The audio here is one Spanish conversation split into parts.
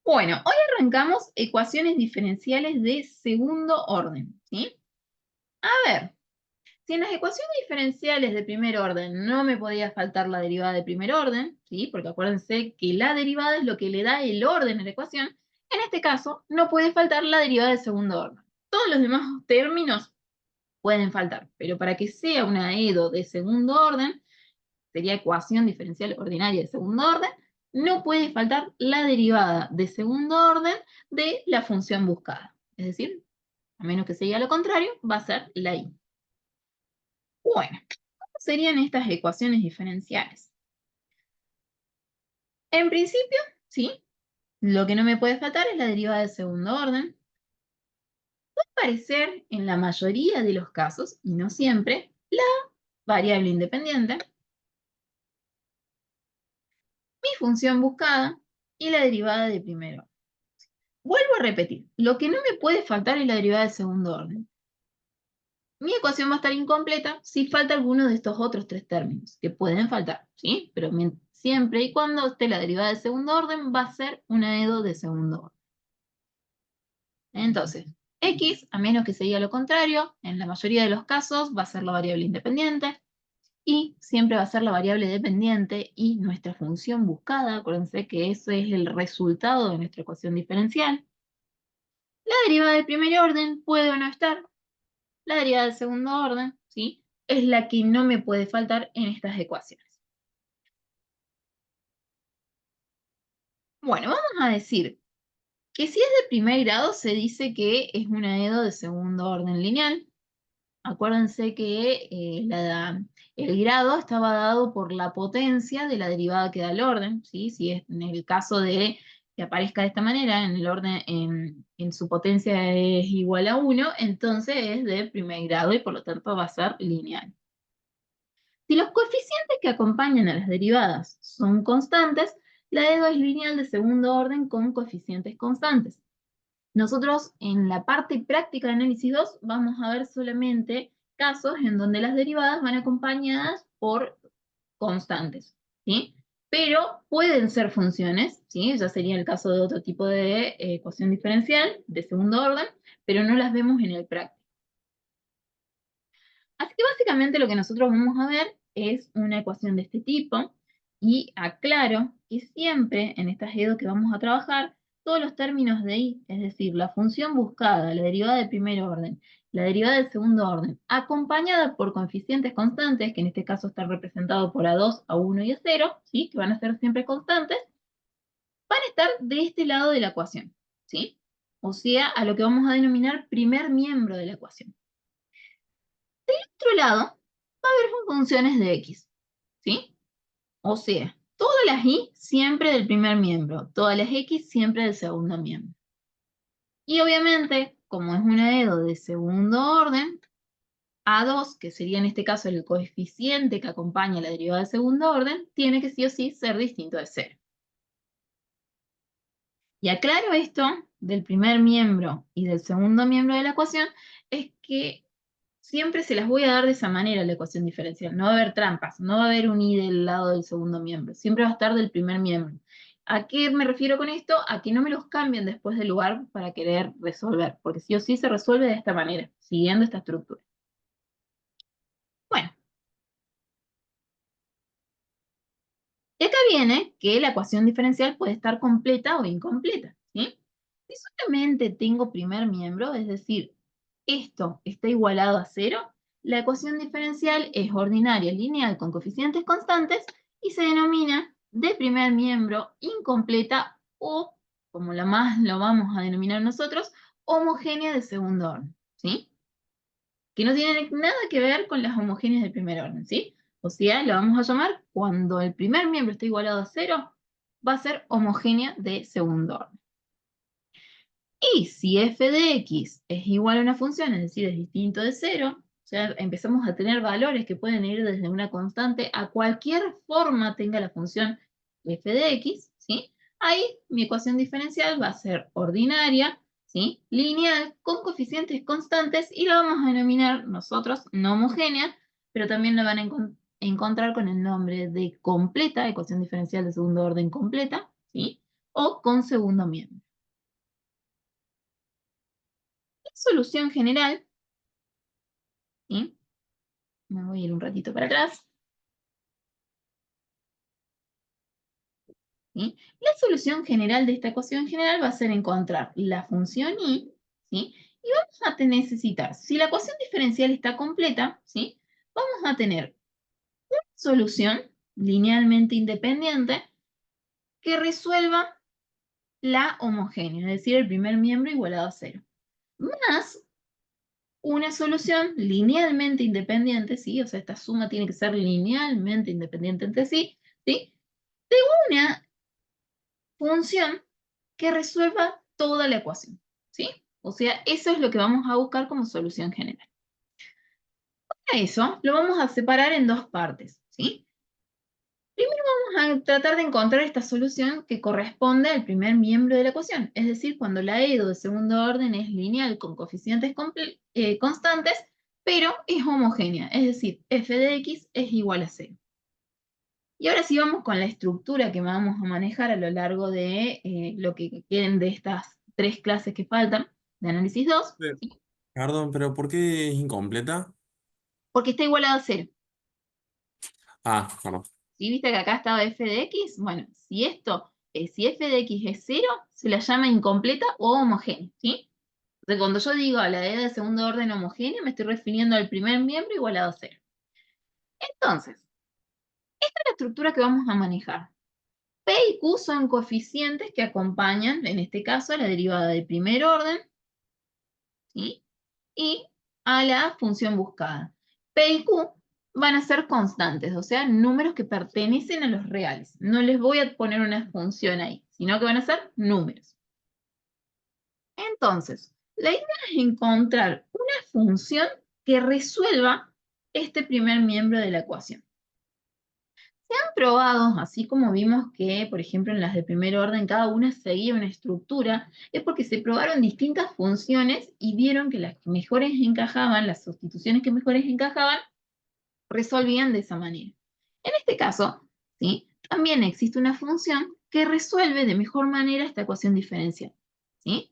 Bueno, hoy arrancamos ecuaciones diferenciales de segundo orden, ¿sí? A ver, si en las ecuaciones diferenciales de primer orden no me podía faltar la derivada de primer orden, ¿sí? Porque acuérdense que la derivada es lo que le da el orden a la ecuación. En este caso, no puede faltar la derivada de segundo orden. Todos los demás términos pueden faltar, pero para que sea una EDO de segundo orden, sería ecuación diferencial ordinaria de segundo orden, no puede faltar la derivada de segundo orden de la función buscada. Es decir, a menos que se diga lo contrario, va a ser la y. Bueno, ¿cómo serían estas ecuaciones diferenciales? En principio, sí, lo que no me puede faltar es la derivada de segundo orden. Puede aparecer en la mayoría de los casos, y no siempre, la variable independiente, mi función buscada y la derivada de primero. Vuelvo a repetir, lo que no me puede faltar es la derivada de segundo orden. Mi ecuación va a estar incompleta si falta alguno de estos otros tres términos, que pueden faltar, ¿sí? Pero siempre y cuando esté la derivada de segundo orden, va a ser una EDO de segundo orden. Entonces, X, a menos que se diga lo contrario, en la mayoría de los casos va a ser la variable independiente, y siempre va a ser la variable dependiente y nuestra función buscada, acuérdense que ese es el resultado de nuestra ecuación diferencial. La derivada de primer orden puede o no estar. La derivada de segundo orden, ¿sí? Es la que no me puede faltar en estas ecuaciones. Bueno, vamos a decir que si es de primer grado se dice que es una EDO de segundo orden lineal. Acuérdense que el grado estaba dado por la potencia de la derivada que da el orden, ¿sí? Si es en el caso de que aparezca de esta manera, en el orden, en su potencia es igual a 1, entonces es de primer grado y por lo tanto va a ser lineal. Si los coeficientes que acompañan a las derivadas son constantes, la EDO es lineal de segundo orden con coeficientes constantes. Nosotros en la parte práctica de análisis 2 vamos a ver solamente casos en donde las derivadas van acompañadas por constantes, ¿sí? Pero pueden ser funciones, ¿sí? Ya sería el caso de otro tipo de ecuación diferencial de segundo orden, pero no las vemos en el práctico. Así que básicamente lo que nosotros vamos a ver es una ecuación de este tipo, y aclaro que siempre en estas EDO que vamos a trabajar, todos los términos de y, es decir, la función buscada, la derivada de primer orden, la derivada de segundo orden, acompañada por coeficientes constantes, que en este caso están representados por A2, A1 y A0, ¿sí? Que van a ser siempre constantes, van a estar de este lado de la ecuación, ¿sí? O sea, a lo que vamos a denominar primer miembro de la ecuación. Otro lado, va a haber funciones de X, ¿sí? O sea, todas las Y siempre del primer miembro, todas las X siempre del segundo miembro. Y obviamente, como es una EDO de segundo orden, A2, que sería en este caso el coeficiente que acompaña la derivada de segundo orden, tiene que sí o sí ser distinto de 0. Y aclaro esto del primer miembro y del segundo miembro de la ecuación, es que siempre se las voy a dar de esa manera la ecuación diferencial. No va a haber trampas, no va a haber un y del lado del segundo miembro. Siempre va a estar del primer miembro. ¿A qué me refiero con esto? A que no me los cambien después del lugar para querer resolver, porque sí o sí se resuelve de esta manera, siguiendo esta estructura. Bueno, y acá viene que la ecuación diferencial puede estar completa o incompleta, ¿sí? Si solamente tengo primer miembro, es decir, esto está igualado a 0, la ecuación diferencial es ordinaria, lineal, con coeficientes constantes y se denomina de primer miembro incompleta o, como lo más lo vamos a denominar nosotros, homogénea de segundo orden, ¿sí? Que no tiene nada que ver con las homogéneas de primer orden, ¿sí? O sea, lo vamos a llamar cuando el primer miembro esté igualado a 0, va a ser homogénea de segundo orden. Y si f de x es igual a una función, es decir, es distinto de 0, o sea, empezamos a tener valores que pueden ir desde una constante a cualquier forma tenga la función f de x, ¿sí? Ahí mi ecuación diferencial va a ser ordinaria, ¿sí? Lineal, con coeficientes constantes, y la vamos a denominar nosotros no homogénea, pero también la van a encontrar con el nombre de completa, ecuación diferencial de segundo orden completa, ¿sí? o con segundo miembro. La solución general, ¿sí? Me voy a ir un ratito para atrás. ¿Sí? La solución general de esta ecuación general va a ser encontrar la función y, ¿sí? Y vamos a necesitar, si la ecuación diferencial está completa, ¿sí? Vamos a tener una solución linealmente independiente que resuelva la homogénea, es decir, el primer miembro igualado a cero, más una solución linealmente independiente, ¿sí? O sea, esta suma tiene que ser linealmente independiente entre sí, ¿sí? De una función que resuelva toda la ecuación, ¿sí? O sea, eso es lo que vamos a buscar como solución general. Para eso, lo vamos a separar en dos partes, ¿sí? Primero vamos a tratar de encontrar esta solución que corresponde al primer miembro de la ecuación, es decir, cuando la EDO de segundo orden es lineal con coeficientes constantes, pero es homogénea, es decir, f de x es igual a 0. Y ahora sí vamos con la estructura que vamos a manejar a lo largo de lo que queden de estas 3 clases que faltan de análisis 2, Pero- ¿sí? Perdón, pero ¿por qué es incompleta? Porque está igualado a 0. Ah, perdón. ¿Sí? ¿Viste que acá estaba f de x? Bueno, si f de x es 0, se la llama incompleta o homogénea, ¿sí? Entonces, cuando yo digo a la edad de segundo orden homogénea, me estoy refiriendo al primer miembro igualado a 0. Entonces, esta es la estructura que vamos a manejar. P y Q son coeficientes que acompañan, en este caso, a la derivada de primer orden, ¿sí? Y a la función buscada. P y Q van a ser constantes, o sea, números que pertenecen a los reales. No les voy a poner una función ahí, sino que van a ser números. Entonces, la idea es encontrar una función que resuelva este primer miembro de la ecuación. Se han probado, así como vimos que, por ejemplo, en las de primer orden, cada una seguía una estructura, es porque se probaron distintas funciones y vieron que las que mejores encajaban, las sustituciones que mejores encajaban, resolvían de esa manera. En este caso, ¿sí? También existe una función que resuelve de mejor manera esta ecuación diferencial, ¿sí?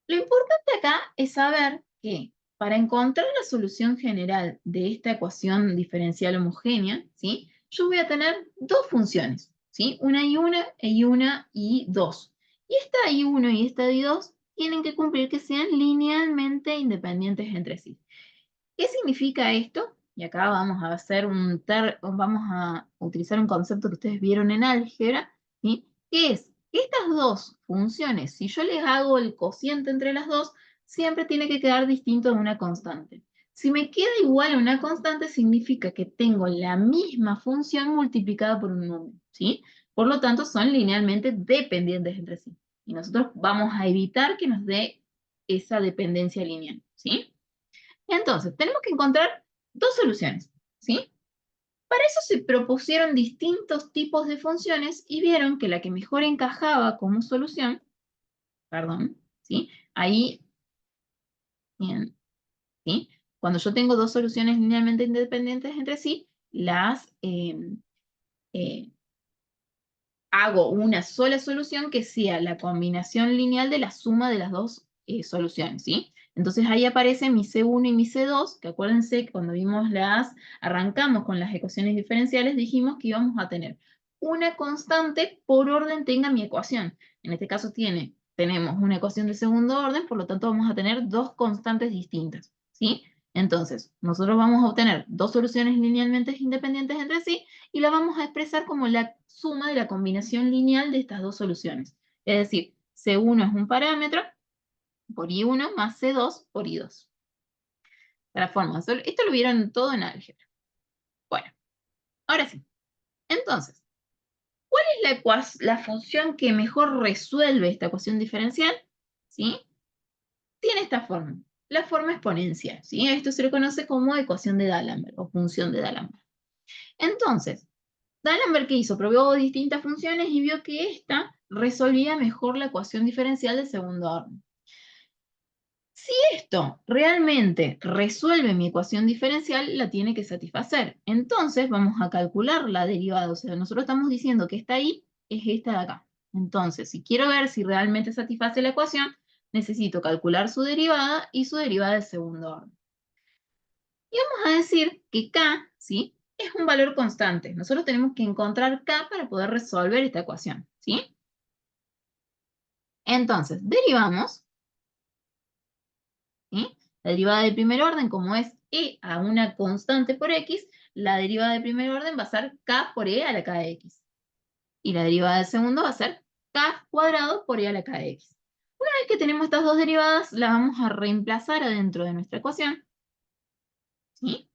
Lo importante acá es saber que para encontrar la solución general de esta ecuación diferencial homogénea, ¿sí? Yo voy a tener dos funciones, ¿sí? Una y dos. Y esta y1 y esta y2 tienen que cumplir que sean linealmente independientes entre sí. ¿Qué significa esto? Y acá vamos a hacer vamos a utilizar un concepto que ustedes vieron en álgebra, ¿sí? Que es que estas dos funciones, si yo les hago el cociente entre las dos, siempre tiene que quedar distinto de una constante. Si me queda igual a una constante, significa que tengo la misma función multiplicada por un número, ¿sí? Por lo tanto, son linealmente dependientes entre sí. Y nosotros vamos a evitar que nos dé esa dependencia lineal, ¿sí? Entonces, tenemos que encontrar dos soluciones, ¿sí? Para eso se propusieron distintos tipos de funciones y vieron que la que mejor encajaba como solución, perdón, ¿sí? Ahí, bien, ¿sí? Cuando yo tengo dos soluciones linealmente independientes entre sí, eh, hago una sola solución que sea la combinación lineal de la suma de las dos soluciones, ¿sí? Entonces ahí aparece mi C1 y mi C2, que acuérdense que cuando arrancamos con las ecuaciones diferenciales, dijimos que íbamos a tener una constante por orden tenga mi ecuación. En este caso tenemos una ecuación de segundo orden, por lo tanto vamos a tener dos constantes distintas, ¿sí? Entonces, nosotros vamos a obtener dos soluciones linealmente independientes entre sí, y la vamos a expresar como la suma de la combinación lineal de estas dos soluciones. Es decir, C1 es un parámetro por I1 más C2 por I2. De la forma, esto lo vieron todo en álgebra. Bueno, ahora sí. Entonces, ¿cuál es la función que mejor resuelve esta ecuación diferencial? ¿Sí? Tiene esta forma, la forma exponencial. ¿Sí? Esto se le conoce como ecuación de D'Alembert o función de D'Alembert. Entonces, D'Alembert, ¿qué hizo? Probó distintas funciones y vio que esta resolvía mejor la ecuación diferencial de segundo orden. Si esto realmente resuelve mi ecuación diferencial, la tiene que satisfacer. Entonces vamos a calcular la derivada. O sea, nosotros estamos diciendo que esta y es esta de acá. Entonces, si quiero ver si realmente satisface la ecuación, necesito calcular su derivada y su derivada de segundo orden. Y vamos a decir que K, ¿sí?, es un valor constante. Nosotros tenemos que encontrar K para poder resolver esta ecuación, ¿sí? Entonces, derivamos, ¿sí? La derivada de primer orden, como es e a una constante por x, la derivada de primer orden va a ser k por e a la k de x. Y la derivada de segundo va a ser k cuadrado por e a la k de x. Una vez que tenemos estas dos derivadas, las vamos a reemplazar adentro de nuestra ecuación, ¿sí?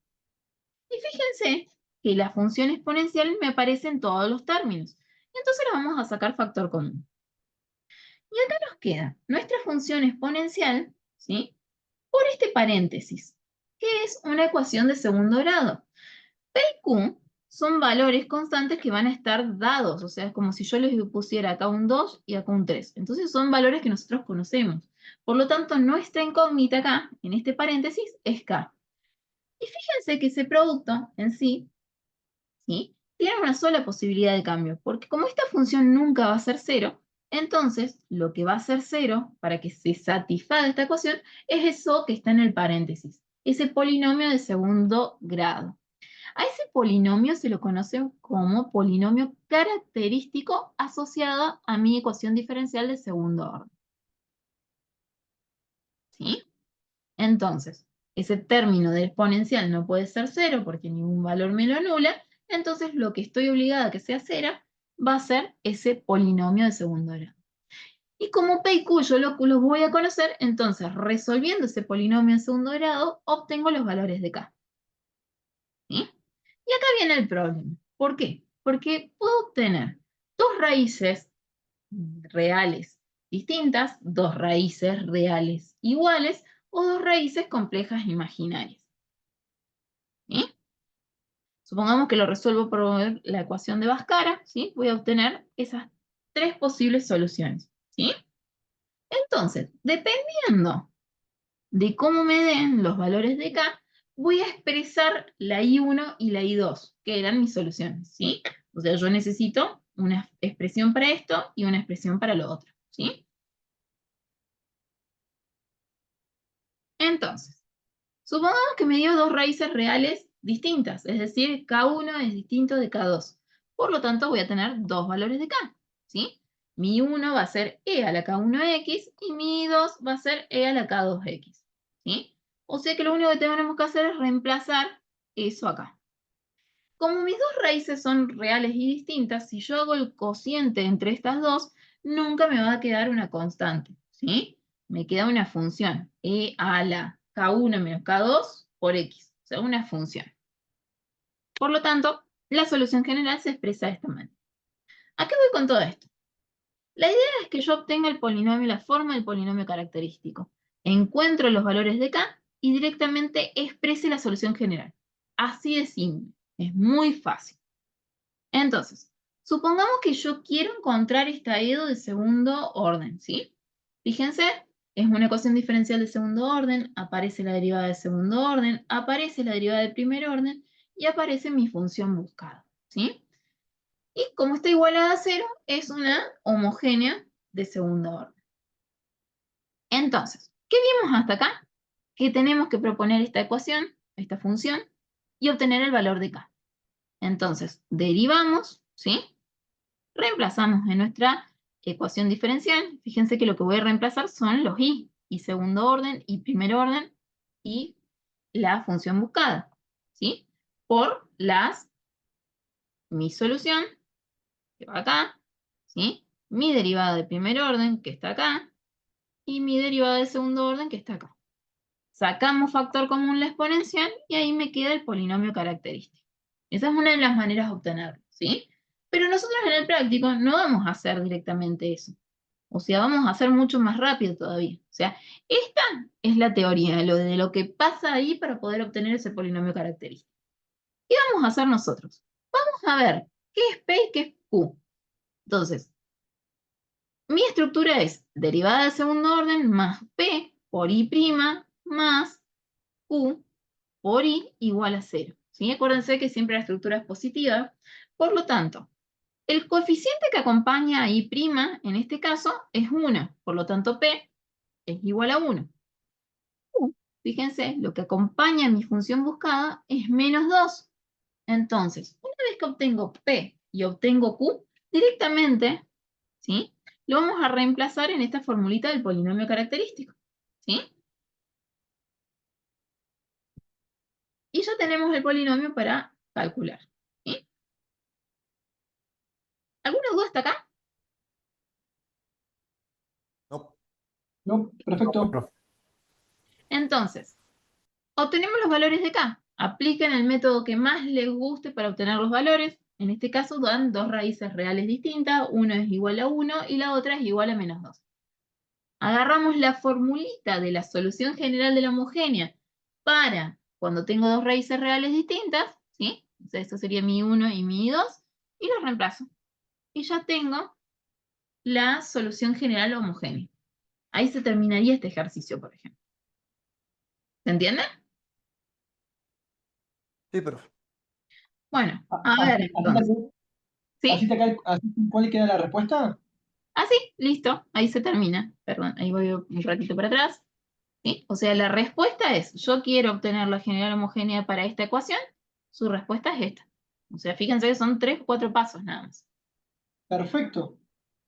Y fíjense que la función exponencial me aparece en todos los términos. Entonces le vamos a sacar factor común. Y acá nos queda nuestra función exponencial, ¿sí?, por este paréntesis, que es una ecuación de segundo grado. P y Q son valores constantes que van a estar dados, o sea, es como si yo les pusiera acá un 2 y acá un 3. Entonces son valores que nosotros conocemos. Por lo tanto, nuestra incógnita acá, en este paréntesis, es K. Y fíjense que ese producto en sí, ¿sí?, tiene una sola posibilidad de cambio, porque como esta función nunca va a ser cero, entonces lo que va a ser cero para que se satisfaga esta ecuación es eso que está en el paréntesis, ese polinomio de segundo grado. A ese polinomio se lo conoce como polinomio característico asociado a mi ecuación diferencial de segundo orden, ¿sí? Entonces, ese término de exponencial no puede ser cero porque ningún valor me lo anula, entonces lo que estoy obligada a que sea cero va a ser ese polinomio de segundo grado. Y como P y Q yo los voy a conocer, entonces resolviendo ese polinomio de segundo grado, obtengo los valores de K, ¿sí? Y acá viene el problema. ¿Por qué? Porque puedo obtener dos raíces reales distintas, dos raíces reales iguales o dos raíces complejas imaginarias, ¿sí? Supongamos que lo resuelvo por la ecuación de Bhaskara, ¿sí? Voy a obtener esas tres posibles soluciones, ¿sí? Entonces, dependiendo de cómo me den los valores de K, voy a expresar la I1 y la I2, que eran mis soluciones, ¿sí? O sea, yo necesito una expresión para esto y una expresión para lo otro, ¿sí? Entonces, supongamos que me dio dos raíces reales distintas, es decir, K1 es distinto de K2. Por lo tanto, voy a tener dos valores de K, ¿sí? Mi 1 va a ser e a la K1x y mi 2 va a ser e a la K2x, ¿sí? O sea que lo único que tenemos que hacer es reemplazar eso acá. Como mis dos raíces son reales y distintas, si yo hago el cociente entre estas dos, nunca me va a quedar una constante, ¿sí? Me queda una función, e a la K1 menos K2 por x, o sea, una función. Por lo tanto, la solución general se expresa de esta manera. ¿A qué voy con todo esto? La idea es que yo obtenga el polinomio, la forma del polinomio característico. Encuentro los valores de K y directamente exprese la solución general. Así de simple. Es muy fácil. Entonces, supongamos que yo quiero encontrar esta EDO de segundo orden, ¿sí? Fíjense, es una ecuación diferencial de segundo orden, aparece la derivada de segundo orden, aparece la derivada de primer orden y aparece mi función buscada, ¿sí? Y como está igualada a cero, es una homogénea de segundo orden. Entonces, ¿qué vimos hasta acá? Que tenemos que proponer esta ecuación, esta función, y obtener el valor de K. Entonces, derivamos, ¿sí? Reemplazamos en nuestra ecuación diferencial. Fíjense que lo que voy a reemplazar son los y segundo orden, y primer orden, y la función buscada, ¿sí? Por mi solución, que va acá, ¿sí? Mi derivada de primer orden, que está acá, y mi derivada de segundo orden, que está acá. Sacamos factor común la exponencial y ahí me queda el polinomio característico. Esa es una de las maneras de obtenerlo, ¿sí? Pero nosotros en el práctico no vamos a hacer directamente eso. O sea, vamos a hacer mucho más rápido todavía. O sea, esta es la teoría, de lo que pasa ahí para poder obtener ese polinomio característico. ¿Qué vamos a hacer nosotros? Vamos a ver qué es P y qué es Q. Entonces, mi estructura es derivada de segundo orden más P por I' más Q por I igual a 0. ¿Sí? Acuérdense que siempre la estructura es positiva. Por lo tanto, El coeficiente que acompaña a I', en este caso, es 1. Por lo tanto, P es igual a 1. Fíjense, lo que acompaña a mi función buscada es menos 2. Entonces, una vez que obtengo P y obtengo Q, directamente, ¿sí? Lo vamos a reemplazar en esta formulita del polinomio característico, ¿sí? Y ya tenemos el polinomio para calcular, ¿sí? ¿Alguna duda hasta acá? No, no, perfecto. Entonces, obtenemos los valores de K. Apliquen el método que más les guste para obtener los valores. En este caso dan dos raíces reales distintas. Una es igual a 1 y la otra es igual a menos 2. Agarramos la formulita de la solución general de la homogénea para cuando tengo dos raíces reales distintas, ¿sí? Entonces esto sería mi 1 y mi 2, y los reemplazo. Y ya tengo la solución general homogénea. Ahí se terminaría este ejercicio, por ejemplo. ¿Se entiende? Sí, perfecto. Bueno, a ver entonces. ¿Sí? Así, ¿cuál queda la respuesta? Así, listo. Ahí se termina. Perdón, ahí voy un ratito para atrás. ¿Sí? O sea, la respuesta es, yo quiero obtener la general homogénea para esta ecuación. Su respuesta es esta. O sea, fíjense que son 3 o 4 pasos nada más. Perfecto,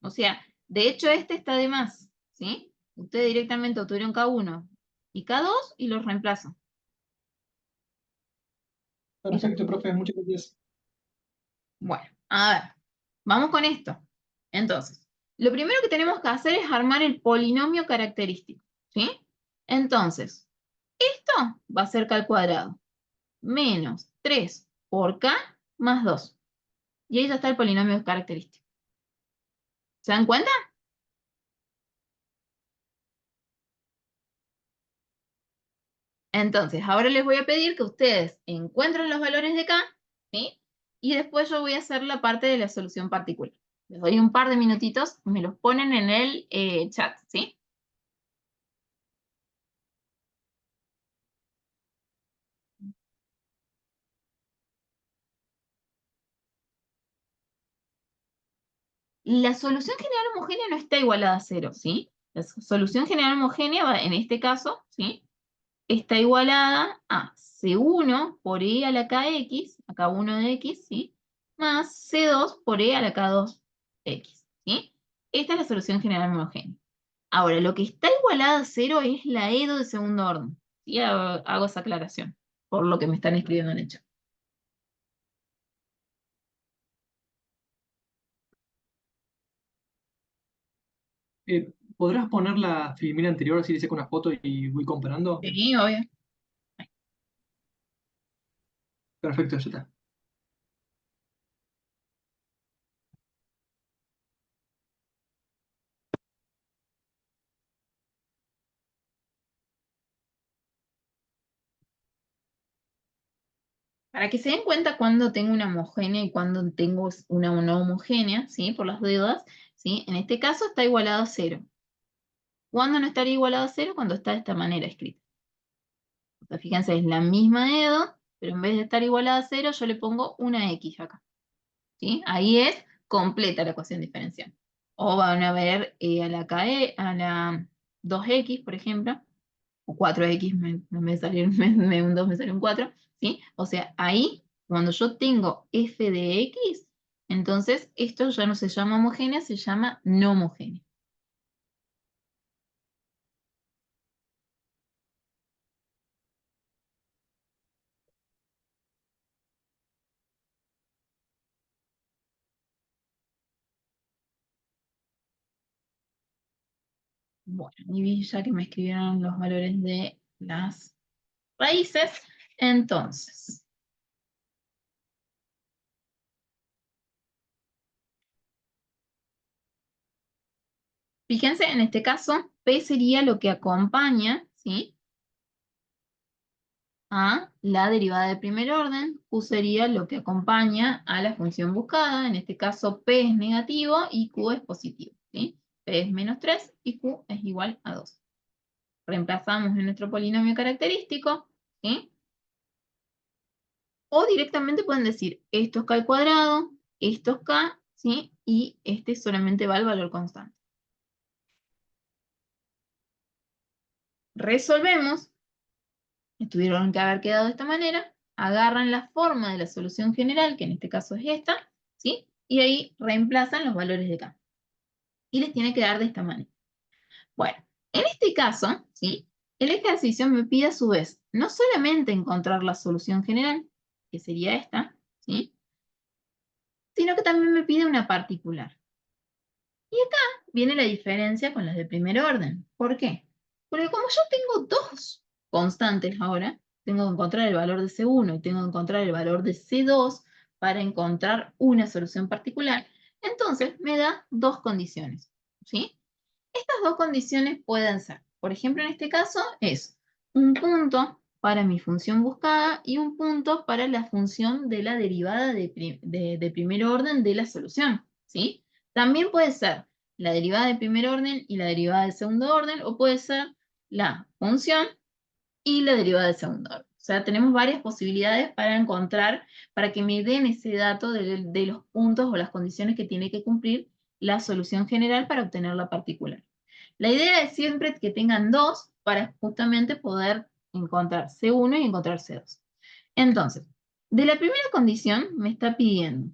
O sea, de hecho este está de más. ¿Sí? Ustedes directamente obtuvieron K1 y K2 y los reemplazo. Y ya. perfecto, profe, muchas gracias. Bueno, a ver, vamos con esto. Entonces, lo primero que tenemos que hacer es armar el polinomio característico, ¿sí? Entonces, esto va a ser K al cuadrado, menos 3 por K más 2. Y ahí ya está el polinomio característico. ¿Se dan cuenta? Entonces, ahora les voy a pedir que ustedes encuentren los valores de K, ¿sí? Y después yo voy a hacer la parte de la solución particular. Les doy un par de minutitos, me los ponen en el chat, ¿sí? La solución general homogénea no está igualada a cero, ¿sí? La solución general homogénea, en este caso, ¿sí? Está igualada a C1 por E a la KX, a K1 de X, ¿sí? Más C2 por E a la K2X, ¿sí? Esta es la solución general homogénea. Ahora, lo que está igualada a cero es la EDO de segundo orden. ¿Sí? Hago esa aclaración, por lo que me están escribiendo en el chat. ¿Podrás poner la filmina anterior así le saco una foto y voy comparando? Sí, obvio. Perfecto, ya está. Para que se den cuenta cuando tengo una homogénea y cuando tengo una no homogénea, ¿sí? Por las dudas, ¿sí? En este caso está igualado a cero. ¿Cuándo no estaría igualado a cero? Cuando está de esta manera escrita. O sea, fíjense, es la misma EDO, pero en vez de estar igualada a cero, yo le pongo una X acá, ¿sí? Ahí es completa la ecuación diferencial. O van a ver a la KE, a la 2X, por ejemplo, o 4X, no me salió un 2, me salió un 4, ¿sí? O sea, ahí, cuando yo tengo f de x, entonces esto ya no se llama homogénea, se llama no homogénea. Bueno, y vi ya que me escribieron los valores de las raíces, entonces, fíjense, en este caso, P sería lo que acompaña, ¿sí? A la derivada de primer orden, Q sería lo que acompaña a la función buscada, en este caso P es negativo y Q es positivo, ¿sí? P es menos 3 y Q es igual a 2. Reemplazamos en nuestro polinomio característico, ¿sí? O directamente pueden decir, esto es K al cuadrado, esto es K, ¿sí? Y este solamente va al valor constante. Resolvemos, tuvieron que haber quedado de esta manera, agarran la forma de la solución general, que en este caso es esta, ¿sí? Y ahí reemplazan los valores de acá. Y les tiene que dar de esta manera. Bueno, en este caso, ¿sí? El ejercicio me pide a su vez no solamente encontrar la solución general, que sería esta, ¿sí? Sino que también me pide una particular. Y acá viene la diferencia con las de primer orden. ¿Por qué? Porque como yo tengo dos constantes ahora, tengo que encontrar el valor de C1 y tengo que encontrar el valor de C2 para encontrar una solución particular, entonces me da dos condiciones, ¿sí? Estas dos condiciones pueden ser, por ejemplo, en este caso es un punto para mi función buscada y un punto para la función de la derivada de primer orden de la solución, ¿sí? También puede ser la derivada de primer orden y la derivada de segundo orden, o puede ser la función y la derivada de segundo orden. O sea, tenemos varias posibilidades para encontrar, para que me den ese dato de los puntos o las condiciones que tiene que cumplir la solución general para obtener la particular. La idea es siempre que tengan dos para justamente poder encontrar C1 y encontrar C2. Entonces, de la primera condición me está pidiendo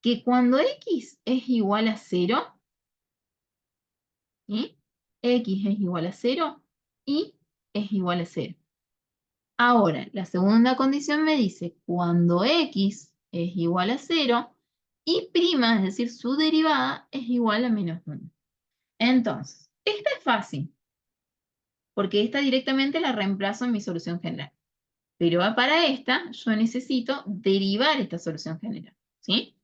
que cuando X es igual a 0, ¿sí? X es igual a 0 y es igual a 0. Ahora, la segunda condición me dice cuando X es igual a 0 y prima, es decir, su derivada, es igual a -1. Entonces, esta es fácil, porque esta directamente la reemplazo en mi solución general. Pero para esta, yo necesito derivar esta solución general, ¿sí?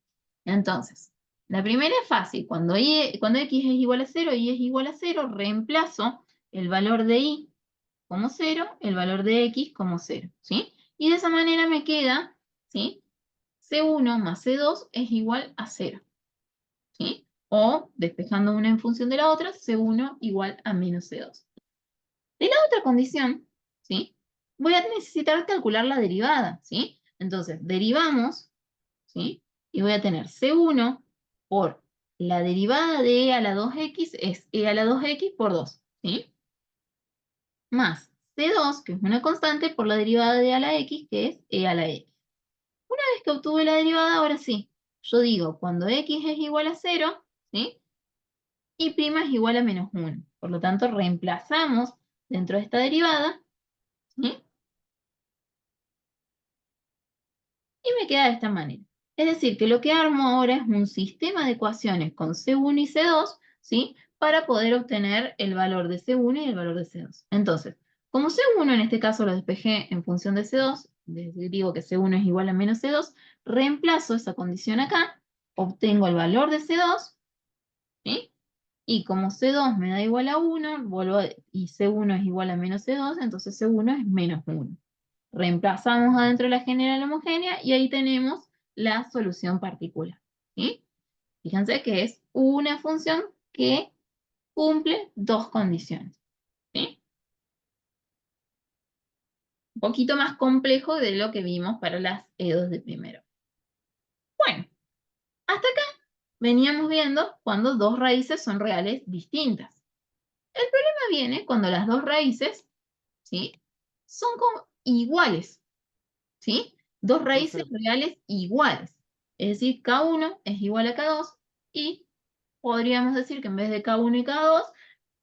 Entonces, la primera es fácil. Cuando X es igual a 0, Y es igual a 0, reemplazo el valor de Y como 0, el valor de X como 0, ¿sí? Y de esa manera me queda, ¿sí? C1 más C2 es igual a 0, ¿sí? O, despejando una en función de la otra, C1 igual a menos C2. De la otra condición, ¿sí? Voy a necesitar calcular la derivada, ¿sí? Entonces, derivamos, ¿sí? Y voy a tener C1 por la derivada de E a la 2X es E a la 2X por 2, ¿sí? Más C2, que es una constante, por la derivada de E a la X, que es E a la X. Una vez que obtuve la derivada, ahora sí, yo digo, cuando X es igual a 0, ¿sí? Y prima es igual a -1. Por lo tanto, reemplazamos dentro de esta derivada, ¿sí? Y me queda de esta manera. Es decir, que lo que armo ahora es un sistema de ecuaciones con C1 y C2, ¿sí? Para poder obtener el valor de C1 y el valor de C2. Entonces, como C1 en este caso lo despejé en función de C2, digo que C1 es igual a menos C2, reemplazo esa condición acá, obtengo el valor de C2, ¿sí? Y como C2 me da igual a 1, y C1 es igual a menos C2, entonces C1 es -1. Reemplazamos adentro de la general homogénea y ahí tenemos la solución particular, ¿sí? Fíjense que es una función que cumple dos condiciones, ¿sí? Un poquito más complejo de lo que vimos para las E2 de primero. Bueno, hasta acá veníamos viendo cuando dos raíces son reales distintas. El problema viene cuando las dos raíces, ¿sí? Son iguales, ¿sí? Dos raíces Profe, reales iguales. Es decir, K1 es igual a K2 y podríamos decir que en vez de K1 y K2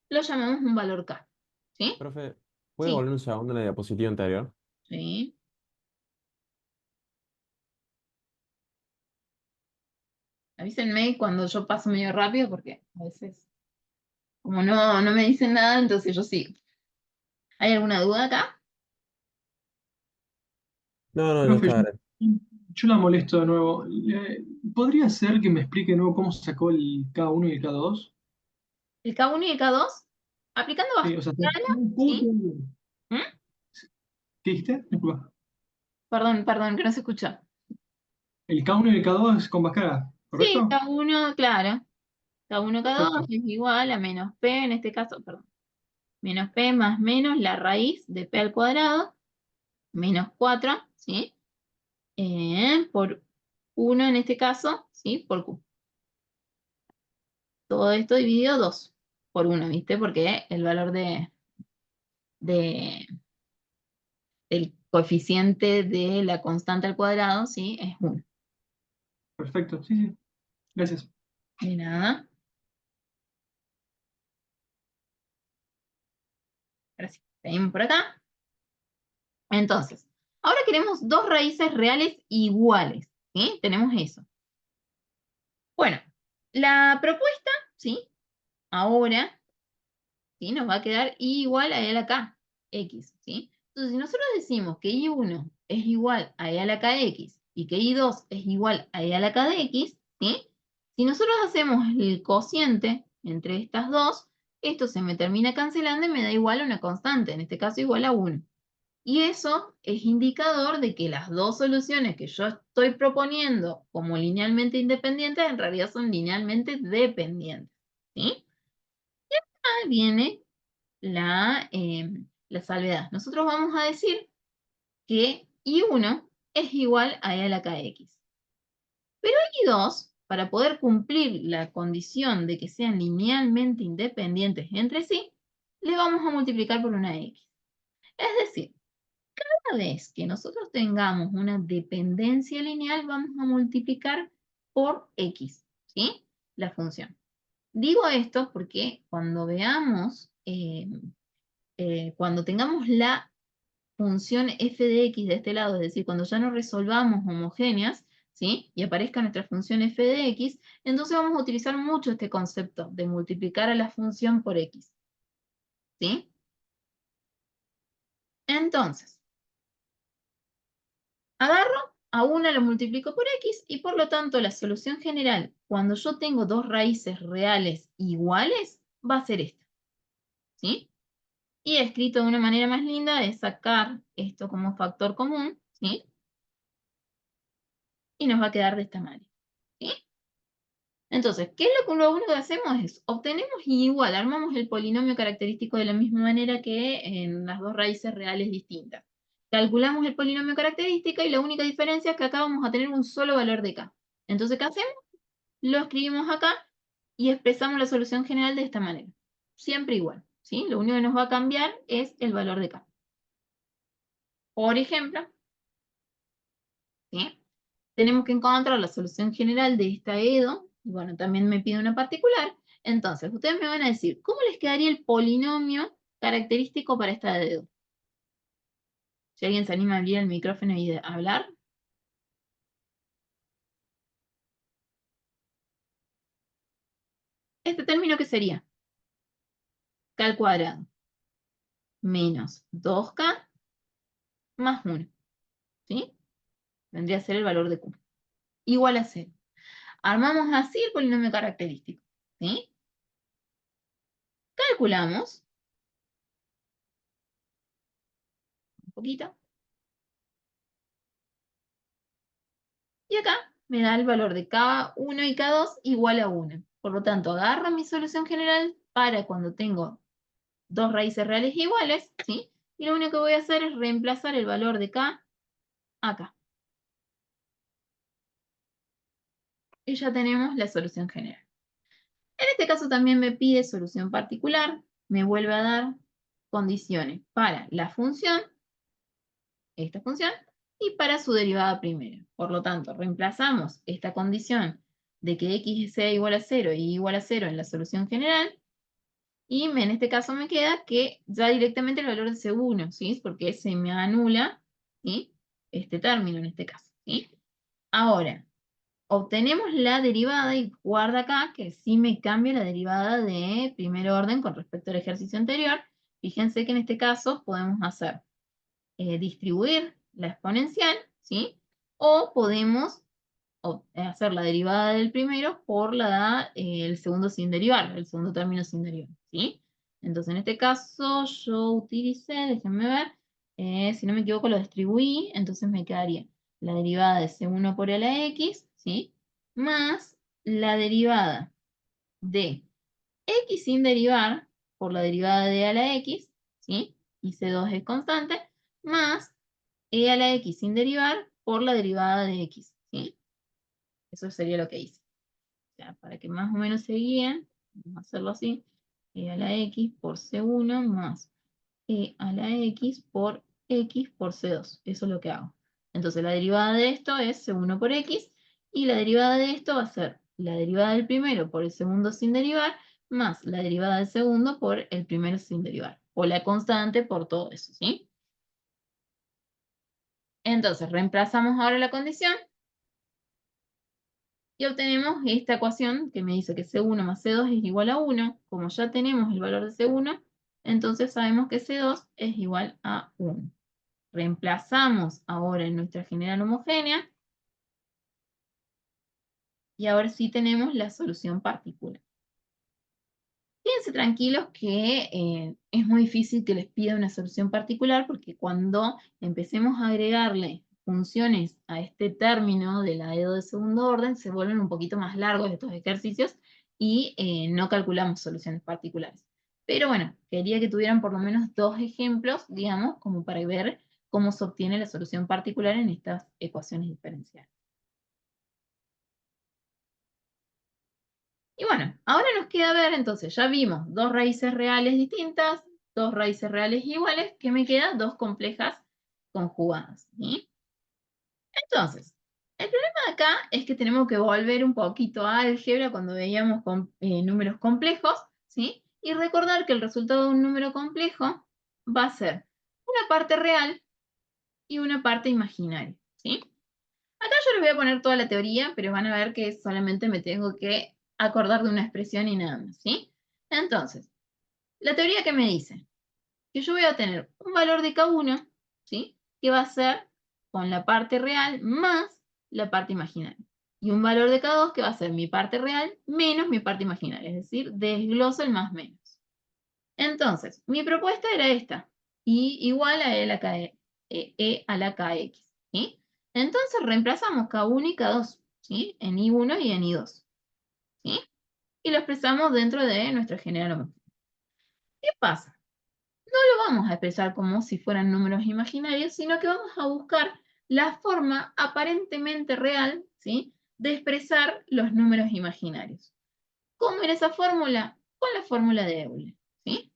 lo llamamos un valor K. ¿Sí? profe, ¿puede Sí, volver un segundo a la diapositiva anterior? sí. Avísenme cuando yo paso medio rápido porque a veces, como no me dicen nada, entonces yo sigo. ¿Hay alguna duda acá? No, no, ya Profe, está. yo la molesto de nuevo. ¿Podría ser que me explique de nuevo cómo sacó el K1 y el K2? El K1 y el K2, aplicando Sí, o sea, Pascal, ¿cómo ¿sí? te- ¿Mm? ¿qué dijiste? Disculpa. Perdón, que no se escuchó. El K1 y el K2 es con Pascal, Sí, ¿correcto? K1, claro. K1, K2 Perfecto. es igual a menos P, en este caso, perdón. Menos P más menos la raíz de P al cuadrado, menos 4, ¿sí? Por 1 en este caso, ¿sí? Por Q. todo esto dividido 2 por 1, ¿viste? Porque el valor de- del coeficiente de la constante al cuadrado, ¿sí? Es 1. Perfecto, sí, sí. Gracias. De nada. Ahora sí, seguimos por acá. Entonces, ahora queremos dos raíces reales iguales, ¿sí? Tenemos eso. Bueno, la propuesta, ¿sí? Ahora, ¿sí? Nos va a quedar I igual a E a la K, X, ¿sí? Entonces, si nosotros decimos que I1 es igual a E a la K X y que I2 es igual a E a la K de X, ¿sí? Si nosotros hacemos el cociente entre estas dos, esto se me termina cancelando y me da igual a una constante, en este caso igual a 1. Y eso es indicador de que las dos soluciones que yo estoy proponiendo como linealmente independientes en realidad son linealmente dependientes, ¿sí? Ahí viene la salvedad. Nosotros vamos a decir que I1 es igual a E a la KX. Pero I2, para poder cumplir la condición de que sean linealmente independientes entre sí, le vamos a multiplicar por una X. Es decir, cada vez que nosotros tengamos una dependencia lineal, vamos a multiplicar por X, ¿sí? La función. Digo esto porque cuando veamos, cuando tengamos la función f de x de este lado, es decir, cuando ya no resolvamos homogéneas, ¿sí? Y aparezca nuestra función f de x, entonces vamos a utilizar mucho este concepto de multiplicar a la función por x, ¿sí? Entonces, agarro, a una lo multiplico por x y por lo tanto la solución general, cuando yo tengo dos raíces reales iguales, va a ser esta, ¿sí? Y escrito de una manera más linda es sacar esto como factor común, ¿sí? Y nos va a quedar de esta manera, ¿sí? Entonces, ¿qué es lo único que hacemos? Es obtenemos igual, armamos el polinomio característico de la misma manera que en las dos raíces reales distintas. Calculamos el polinomio característico y la única diferencia es que acá vamos a tener un solo valor de k. Entonces, ¿qué hacemos? Lo escribimos acá y expresamos la solución general de esta manera. Siempre igual, ¿sí? Lo único que nos va a cambiar es el valor de k. Por ejemplo, ¿sí? Tenemos que encontrar la solución general de esta EDO, y bueno, también me pide una particular. Entonces, ustedes me van a decir, ¿cómo les quedaría el polinomio característico para esta EDO? Si alguien se anima a abrir el micrófono y a hablar. Este término, ¿qué sería? K al cuadrado menos 2K más 1, ¿sí? Vendría a ser el valor de Q. Igual a 0. Armamos así el polinomio característico, ¿sí? Calculamos un poquito. Y acá me da el valor de K1 y K2 igual a 1. Por lo tanto, agarro mi solución general para cuando tengo dos raíces reales iguales, ¿sí? Y lo único que voy a hacer es reemplazar el valor de K acá. Y ya tenemos la solución general. En este caso también me pide solución particular, me vuelve a dar condiciones para la función, esta función, y para su derivada primera. Por lo tanto, reemplazamos esta condición de que x sea igual a 0 y igual a 0 en la solución general, y en este caso me queda que ya directamente el valor es C1, ¿sí? Porque se me anula, ¿sí? Este término en este caso, ¿sí? Ahora, obtenemos la derivada y guarda acá que sí me cambia la derivada de primer orden con respecto al ejercicio anterior. Fíjense que en este caso podemos hacer distribuir la exponencial, ¿sí? O podemos hacer la derivada del primero por el segundo sin derivar, el segundo término sin derivar, ¿sí? Entonces, en este caso, yo utilicé, déjenme ver, si no me equivoco, lo distribuí, entonces me quedaría la derivada de C1 por a la X, ¿sí? Más la derivada de X sin derivar por la derivada de a la X, ¿sí? Y C2 es constante, más e a la X sin derivar por la derivada de X, ¿sí? Eso sería lo que hice. O sea, para que más o menos se guíen. Vamos a hacerlo así. E a la X por C1 más E a la X por C2. Eso es lo que hago. Entonces la derivada de esto es C1 por X y la derivada de esto va a ser la derivada del primero por el segundo sin derivar más la derivada del segundo por el primero sin derivar. O la constante por todo eso, ¿sí? Entonces reemplazamos ahora la condición y obtenemos esta ecuación que me dice que C1 más C2 es igual a 1. Como ya tenemos el valor de C1, entonces sabemos que C2 es igual a 1. Reemplazamos ahora en nuestra general homogénea y ahora sí tenemos la solución particular. Quédense tranquilos que es muy difícil que les pida una solución particular porque cuando empecemos a agregarle funciones a este término de la EDO de segundo orden se vuelven un poquito más largos estos ejercicios y no calculamos soluciones particulares. Pero bueno, quería que tuvieran por lo menos dos ejemplos, digamos, como para ver cómo se obtiene la solución particular en estas ecuaciones diferenciales. Y bueno, ahora nos queda ver, entonces, ya vimos dos raíces reales distintas, dos raíces reales iguales, que me quedan dos complejas conjugadas, ¿sí? Entonces, el problema de acá es que tenemos que volver un poquito a álgebra cuando veíamos números complejos, ¿sí? Y recordar que el resultado de un número complejo va a ser una parte real y una parte imaginaria, ¿sí? Acá yo les voy a poner toda la teoría, pero van a ver que solamente me tengo que acordar de una expresión y nada más, ¿sí? Entonces, la teoría que me dice que yo voy a tener un valor de K1, ¿sí? Que va a ser con la parte real más la parte imaginaria. Y un valor de K2 que va a ser mi parte real menos mi parte imaginaria, es decir, desgloso el más menos. Entonces, mi propuesta era esta, y igual a E a la KX, ¿sí? Entonces reemplazamos K1 y K2, ¿sí? En I1 y en I2, ¿sí? Y lo expresamos dentro de nuestra general homogénea. ¿Qué pasa? No lo vamos a expresar como si fueran números imaginarios, sino que vamos a buscar la forma aparentemente real, ¿sí? De expresar los números imaginarios. ¿Cómo era esa fórmula? Con la fórmula de Euler, ¿sí?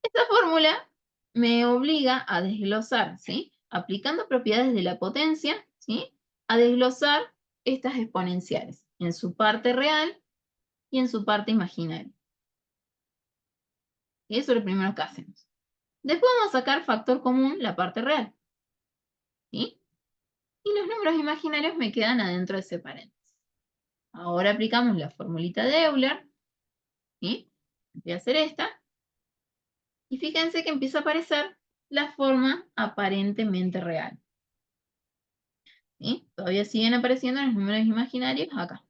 Esta fórmula me obliga a desglosar, ¿sí? Aplicando propiedades de la potencia, ¿sí? A desglosar estas exponenciales en su parte real y en su parte imaginaria. Y eso es lo primero que hacemos. Después vamos a sacar factor común la parte real, ¿sí? Y los números imaginarios me quedan adentro de ese paréntesis. Ahora aplicamos la formulita de Euler, ¿sí? Voy a hacer esta. Y fíjense que empieza a aparecer la forma aparentemente real. ¿Sí? Todavía siguen apareciendo los números imaginarios acá.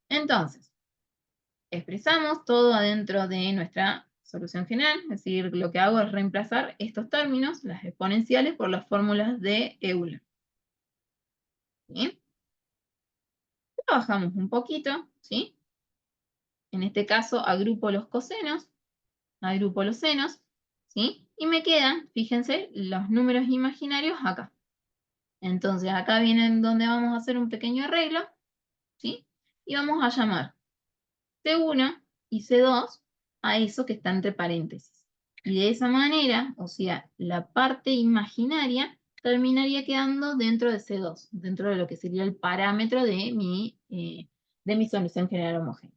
Entonces, expresamos todo adentro de nuestra solución general, es decir, lo que hago es reemplazar estos términos, las exponenciales, por las fórmulas de Euler. ¿Sí? Trabajamos un poquito, ¿sí? En este caso agrupo los cosenos, agrupo los senos, ¿sí? Y me quedan, fíjense, los números imaginarios acá. Entonces acá vienen donde vamos a hacer un pequeño arreglo, ¿sí? Y vamos a llamar C1 y C2 a eso que está entre paréntesis. Y de esa manera, o sea, la parte imaginaria terminaría quedando dentro de C2, dentro de lo que sería el parámetro de mi solución general homogénea.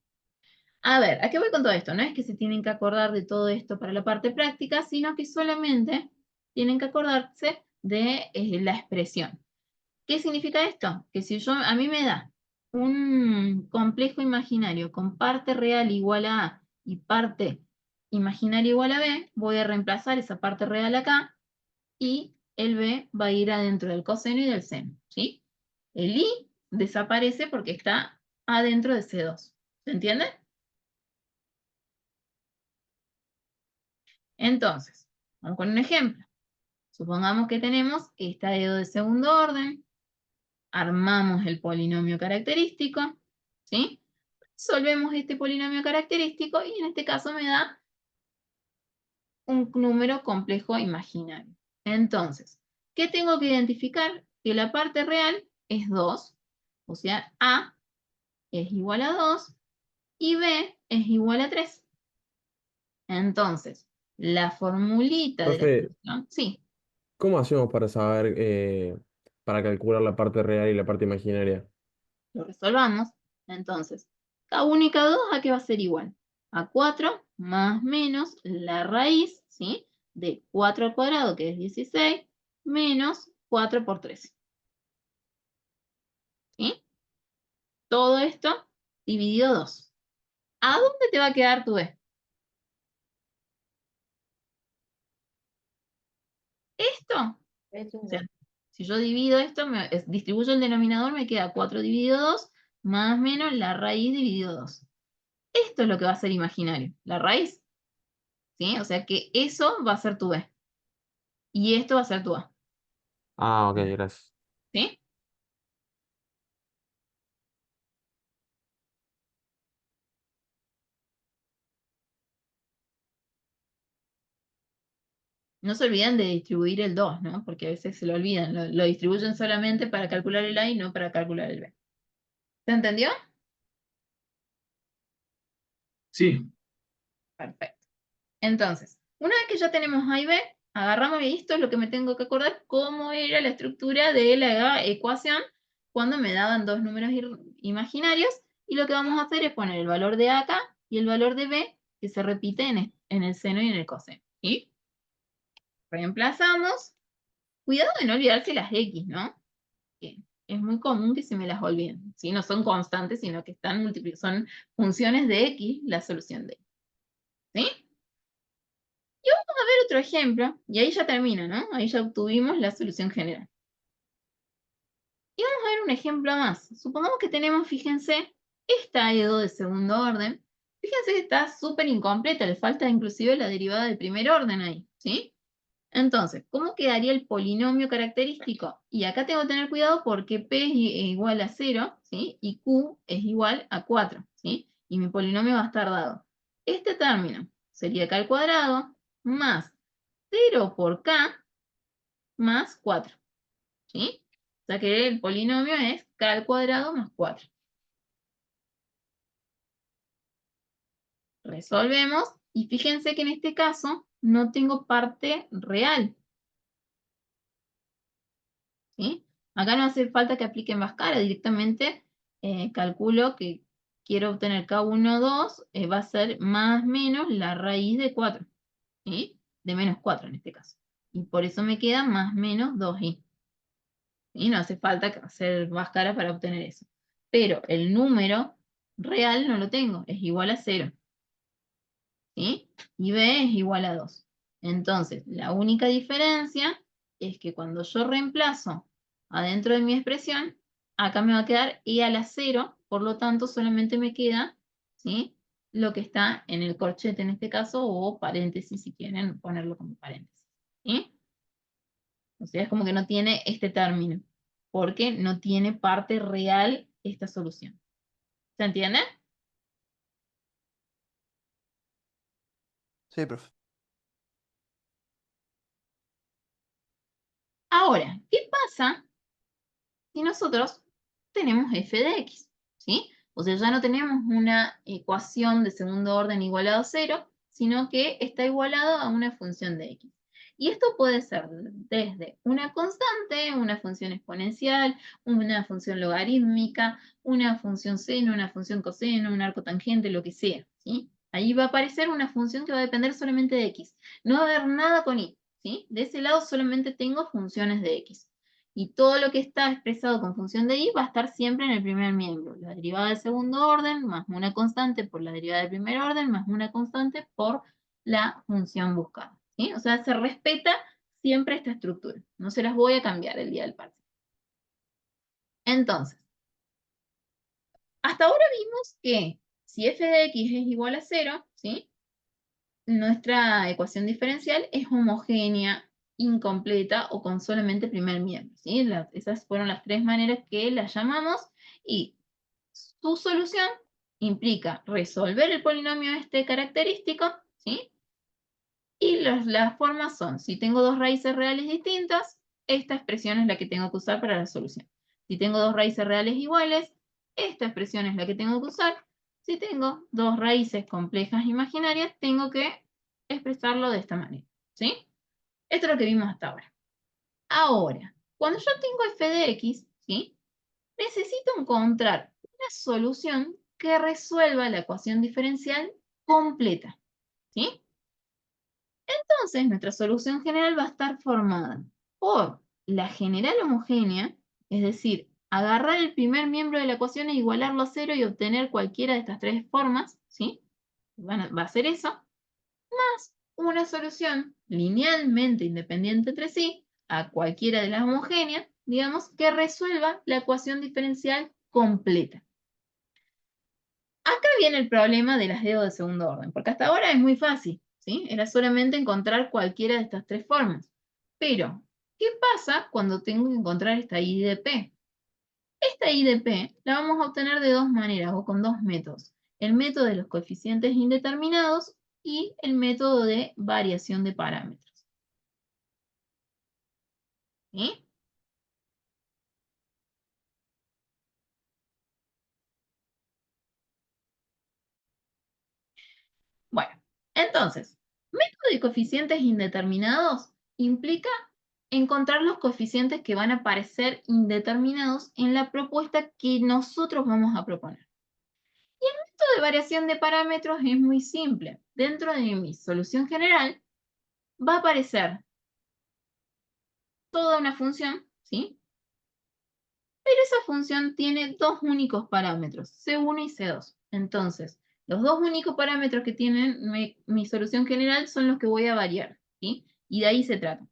A ver, ¿a qué voy con todo esto? No es que se tienen que acordar de todo esto para la parte práctica, sino que solamente tienen que acordarse de la expresión. ¿Qué significa esto? Que si a mí me da un complejo imaginario con parte real igual a A y parte imaginaria igual a B, voy a reemplazar esa parte real acá y el B va a ir adentro del coseno y del seno, ¿sí? El I desaparece porque está adentro de C2. ¿Se entiende? Entonces, vamos con un ejemplo. Supongamos que tenemos esta EDO de segundo orden, armamos el polinomio característico, ¿sí? Resolvemos este polinomio característico y en este caso me da un número complejo imaginario. Entonces, ¿qué tengo que identificar? Que la parte real es 2, o sea, A es igual a 2 y B es igual a 3. Entonces, la formulita de la Profe, solución, sí, ¿cómo hacemos para saber, para calcular la parte real y la parte imaginaria? lo resolvamos. Entonces, K1 y K2, ¿a qué va a ser igual? A 4 más menos la raíz, ¿sí? De 4 al cuadrado, que es 16, menos 4 por 13. ¿Sí? Todo esto dividido 2. ¿A dónde te va a quedar tu B? Esto, o sea, si yo divido esto, distribuyo el denominador, me queda 4 dividido 2, más menos la raíz dividido 2. Esto es lo que va a ser imaginario, la raíz, ¿sí? O sea que eso va a ser tu B. Y esto va a ser tu A, Ah, ok, gracias. ¿sí? No se olviden de distribuir el 2, ¿no? Porque a veces se lo olvidan, lo distribuyen solamente para calcular el A y no para calcular el B. ¿Se entendió? Sí, Perfecto. Entonces, una vez que ya tenemos A y B, agarramos y esto es lo que me tengo que acordar cómo era la estructura de la ecuación cuando me daban dos números imaginarios, y lo que vamos a hacer es poner el valor de A acá y el valor de B que se repite en el seno y en el coseno. ¿Sí? Reemplazamos. Cuidado de no olvidarse las X, ¿no? Que es muy común que se me las olviden. ¿Sí? No son constantes, sino que son funciones de X la solución de X. ¿Sí? A ver otro ejemplo, y ahí ya termina, ¿no? Ahí ya obtuvimos la solución general. Y vamos a ver un ejemplo más. Supongamos que tenemos, fíjense, esta EDO de segundo orden. Fíjense que está súper incompleta, le falta inclusive la derivada de primer orden ahí, ¿sí? Entonces, ¿cómo quedaría el polinomio característico? Y acá tengo que tener cuidado porque P es igual a 0, ¿sí? Y Q es igual a 4, ¿sí? Y mi polinomio va a estar dado. Este término sería K al cuadrado más 0 por K más 4, ¿sí? O sea que el polinomio es K al cuadrado más 4. Resolvemos y fíjense que en este caso no tengo parte real, ¿sí? Acá no hace falta que apliquen Bhaskara, directamente calculo que quiero obtener K1, 2, va a ser más menos la raíz de 4, ¿sí? De menos 4 en este caso. Y por eso me queda más menos 2i. Y no hace falta hacer Bhaskara para obtener eso. Pero el número real no lo tengo, es igual a 0. ¿Sí? Y B es igual a 2. Entonces, la única diferencia es que cuando yo reemplazo adentro de mi expresión, acá me va a quedar e a la 0, por lo tanto solamente me queda, ¿sí? Lo que está en el corchete en este caso, o paréntesis si quieren ponerlo como paréntesis. ¿Sí? O sea, es como que no tiene este término, porque no tiene parte real esta solución. ¿Se entiende? Sí, profe. Ahora, ¿qué pasa si nosotros tenemos f de x? ¿Sí? O sea, ya no tenemos una ecuación de segundo orden igualado a 0, sino que está igualado a una función de x. Y esto puede ser desde una constante, una función exponencial, una función logarítmica, una función seno, una función coseno, un arco tangente, lo que sea, ¿sí? Ahí va a aparecer una función que va a depender solamente de x. No va a haber nada con y, ¿sí? De ese lado solamente tengo funciones de x. Y todo lo que está expresado con función de y va a estar siempre en el primer miembro. La derivada del segundo orden más una constante por la derivada del primer orden más una constante por la función buscada. ¿Sí? O sea, se respeta siempre esta estructura. No se las voy a cambiar el día del parcial. Entonces, hasta ahora vimos que si f de x es igual a 0, ¿sí? Nuestra ecuación diferencial es homogénea, incompleta o con solamente primer miembro, ¿sí? Esas fueron las tres maneras que la llamamos, y su solución implica resolver el polinomio este característico, ¿sí? Y las formas son, si tengo dos raíces reales distintas, esta expresión es la que tengo que usar para la solución. Si tengo dos raíces reales iguales, esta expresión es la que tengo que usar. Si tengo dos raíces complejas imaginarias, tengo que expresarlo de esta manera, ¿sí? Esto es lo que vimos hasta ahora. Ahora, cuando yo tengo f de x, ¿sí? Necesito encontrar una solución que resuelva la ecuación diferencial completa, ¿sí? Entonces, nuestra solución general va a estar formada por la general homogénea, es decir, agarrar el primer miembro de la ecuación e igualarlo a cero y obtener cualquiera de estas tres formas, ¿sí? Va a ser eso, más una solución linealmente independiente entre sí a cualquiera de las homogéneas, digamos, que resuelva la ecuación diferencial completa. Acá viene el problema de las dedos de segundo orden, porque hasta ahora es muy fácil, ¿sí? Era solamente encontrar cualquiera de estas tres formas. Pero, ¿qué pasa cuando tengo que encontrar esta I de P? Esta I de P la vamos a obtener de dos maneras o con dos métodos. El método de los coeficientes indeterminados y el método de variación de parámetros. ¿Sí? Bueno, entonces, método de coeficientes indeterminados implica encontrar los coeficientes que van a aparecer indeterminados en la propuesta que nosotros vamos a proponer. Y el método de variación de parámetros es muy simple. Dentro de mi solución general va a aparecer toda una función, ¿sí? Pero esa función tiene dos únicos parámetros, C1 y C2. Entonces, los dos únicos parámetros que tienen mi solución general son los que voy a variar, ¿sí? Y de ahí se trata.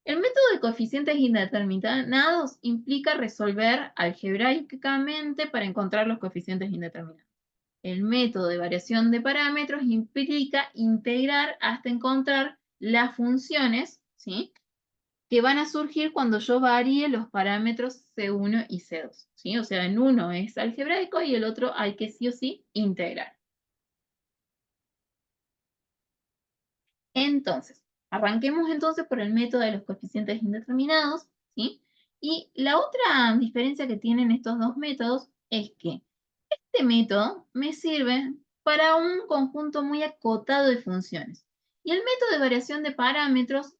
El método de coeficientes indeterminados implica resolver algebraicamente para encontrar los coeficientes indeterminados. El método de variación de parámetros implica integrar hasta encontrar las funciones, ¿sí? Que van a surgir cuando yo varíe los parámetros C1 y C2, ¿sí? O sea, en uno es algebraico y el otro hay que sí o sí integrar. Entonces, arranquemos entonces por el método de los coeficientes indeterminados, ¿sí? Y la otra diferencia que tienen estos dos métodos es que este método me sirve para un conjunto muy acotado de funciones. Y el método de variación de parámetros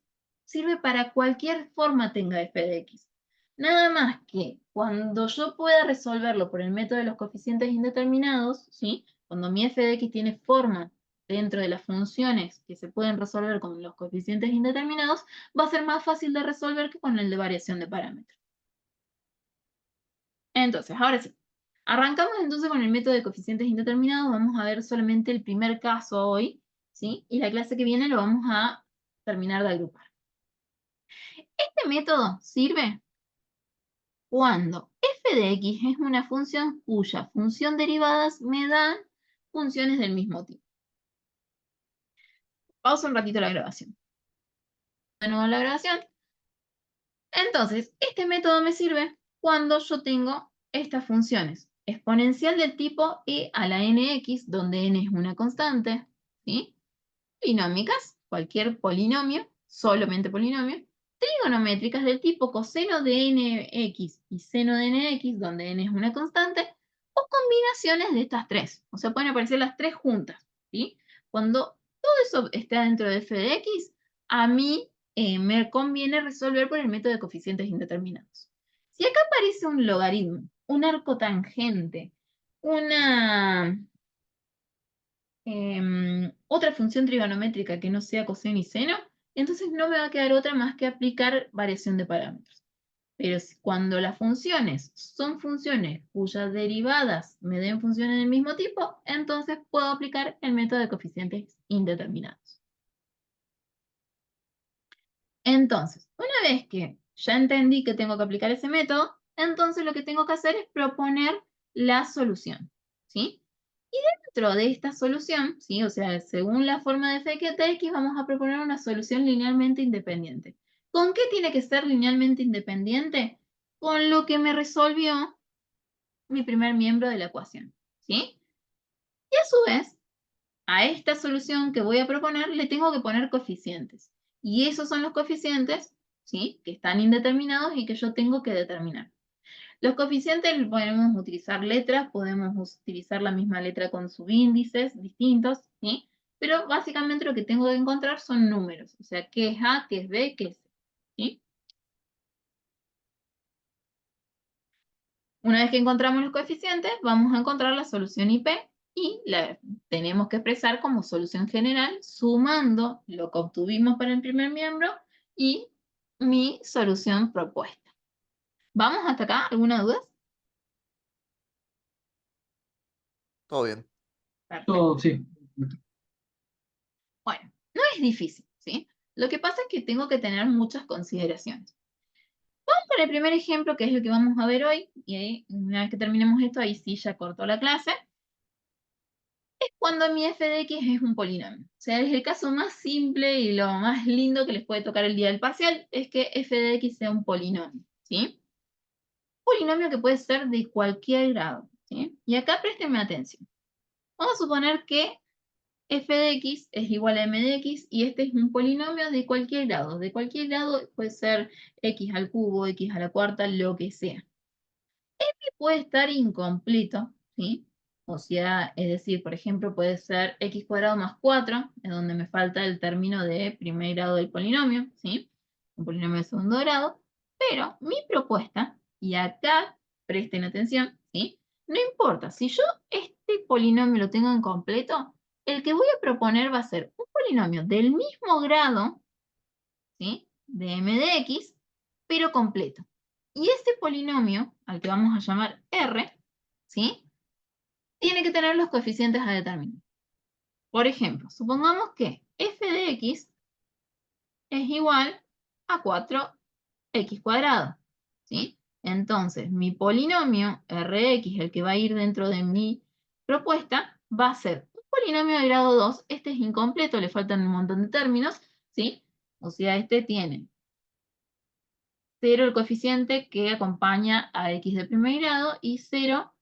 sirve para cualquier forma tenga f de x. Nada más que cuando yo pueda resolverlo por el método de los coeficientes indeterminados, ¿sí? Cuando mi f de x tiene forma dentro de las funciones que se pueden resolver con los coeficientes indeterminados, va a ser más fácil de resolver que con el de variación de parámetros. Entonces, ahora sí. Arrancamos entonces con el método de coeficientes indeterminados. Vamos a ver solamente el primer caso hoy, ¿sí? Y la clase que viene lo vamos a terminar de agrupar. Este método sirve cuando f de x es una función cuya función derivadas me dan funciones del mismo tipo. Pausa un ratito la grabación. De nuevo la grabación. Entonces, este método me sirve cuando yo tengo estas funciones. Exponencial del tipo e a la nx, donde n es una constante, ¿sí? Binómicas, cualquier polinomio, solamente polinomio. Trigonométricas del tipo coseno de nx y seno de nx, donde n es una constante. O combinaciones de estas tres. O sea, pueden aparecer las tres juntas, ¿sí? Cuando todo eso está dentro de f de x, a mí me conviene resolver por el método de coeficientes indeterminados. Si acá aparece un logaritmo, un arco tangente, una otra función trigonométrica que no sea coseno y seno, entonces no me va a quedar otra más que aplicar variación de parámetros. Pero cuando las funciones son funciones cuyas derivadas me den funciones del mismo tipo, entonces puedo aplicar el método de coeficientes indeterminados. Entonces, una vez que ya entendí que tengo que aplicar ese método, entonces lo que tengo que hacer es proponer la solución, ¿sí? Y dentro de esta solución, ¿sí? O sea, según la forma de f de x, vamos a proponer una solución linealmente independiente. ¿Con qué tiene que ser linealmente independiente? Con lo que me resolvió mi primer miembro de la ecuación, ¿sí? Y a su vez, a esta solución que voy a proponer le tengo que poner coeficientes. Y esos son los coeficientes, ¿sí? Que están indeterminados y que yo tengo que determinar. Los coeficientes podemos utilizar letras, podemos utilizar la misma letra con subíndices distintos, ¿sí? Pero básicamente lo que tengo que encontrar son números, o sea, qué es A, qué es B, qué es C, ¿sí? Una vez que encontramos los coeficientes, vamos a encontrar la solución IP y la tenemos que expresar como solución general sumando lo que obtuvimos para el primer miembro y mi solución propuesta. ¿Vamos hasta acá? ¿Alguna duda? Todo bien. Perfecto. Todo, sí. Bueno, no es difícil, ¿sí? Lo que pasa es que tengo que tener muchas consideraciones. Vamos con el primer ejemplo, que es el que vamos a ver hoy, y ahí, una vez que terminemos esto, ahí sí ya cortó la clase. Es cuando mi f de x es un polinomio. O sea, es el caso más simple y lo más lindo que les puede tocar el día del parcial, es que f de x sea un polinomio, ¿sí? Polinomio que puede ser de cualquier grado, ¿sí? Y acá préstenme atención. Vamos a suponer que f de x es igual a m de x y este es un polinomio de cualquier grado. De cualquier grado puede ser x al cubo, x a la cuarta, lo que sea. Puede estar incompleto, ¿sí? O sea, es decir, por ejemplo, puede ser x cuadrado más 4, es donde me falta el término de primer grado del polinomio, ¿sí? Un polinomio de segundo grado. Pero mi propuesta, y acá presten atención, ¿sí? No importa, si yo este polinomio lo tengo incompleto, el que voy a proponer va a ser un polinomio del mismo grado, ¿sí? De m de x, pero completo. Y este polinomio, al que vamos a llamar R, ¿sí? Tiene que tener los coeficientes a determinar. Por ejemplo, supongamos que f de x es igual a 4x cuadrado, ¿sí? Entonces, mi polinomio Rx, el que va a ir dentro de mi propuesta, va a ser un polinomio de grado 2. Este es incompleto, le faltan un montón de términos, ¿sí? O sea, este tiene 0 el coeficiente que acompaña a x de primer grado y 0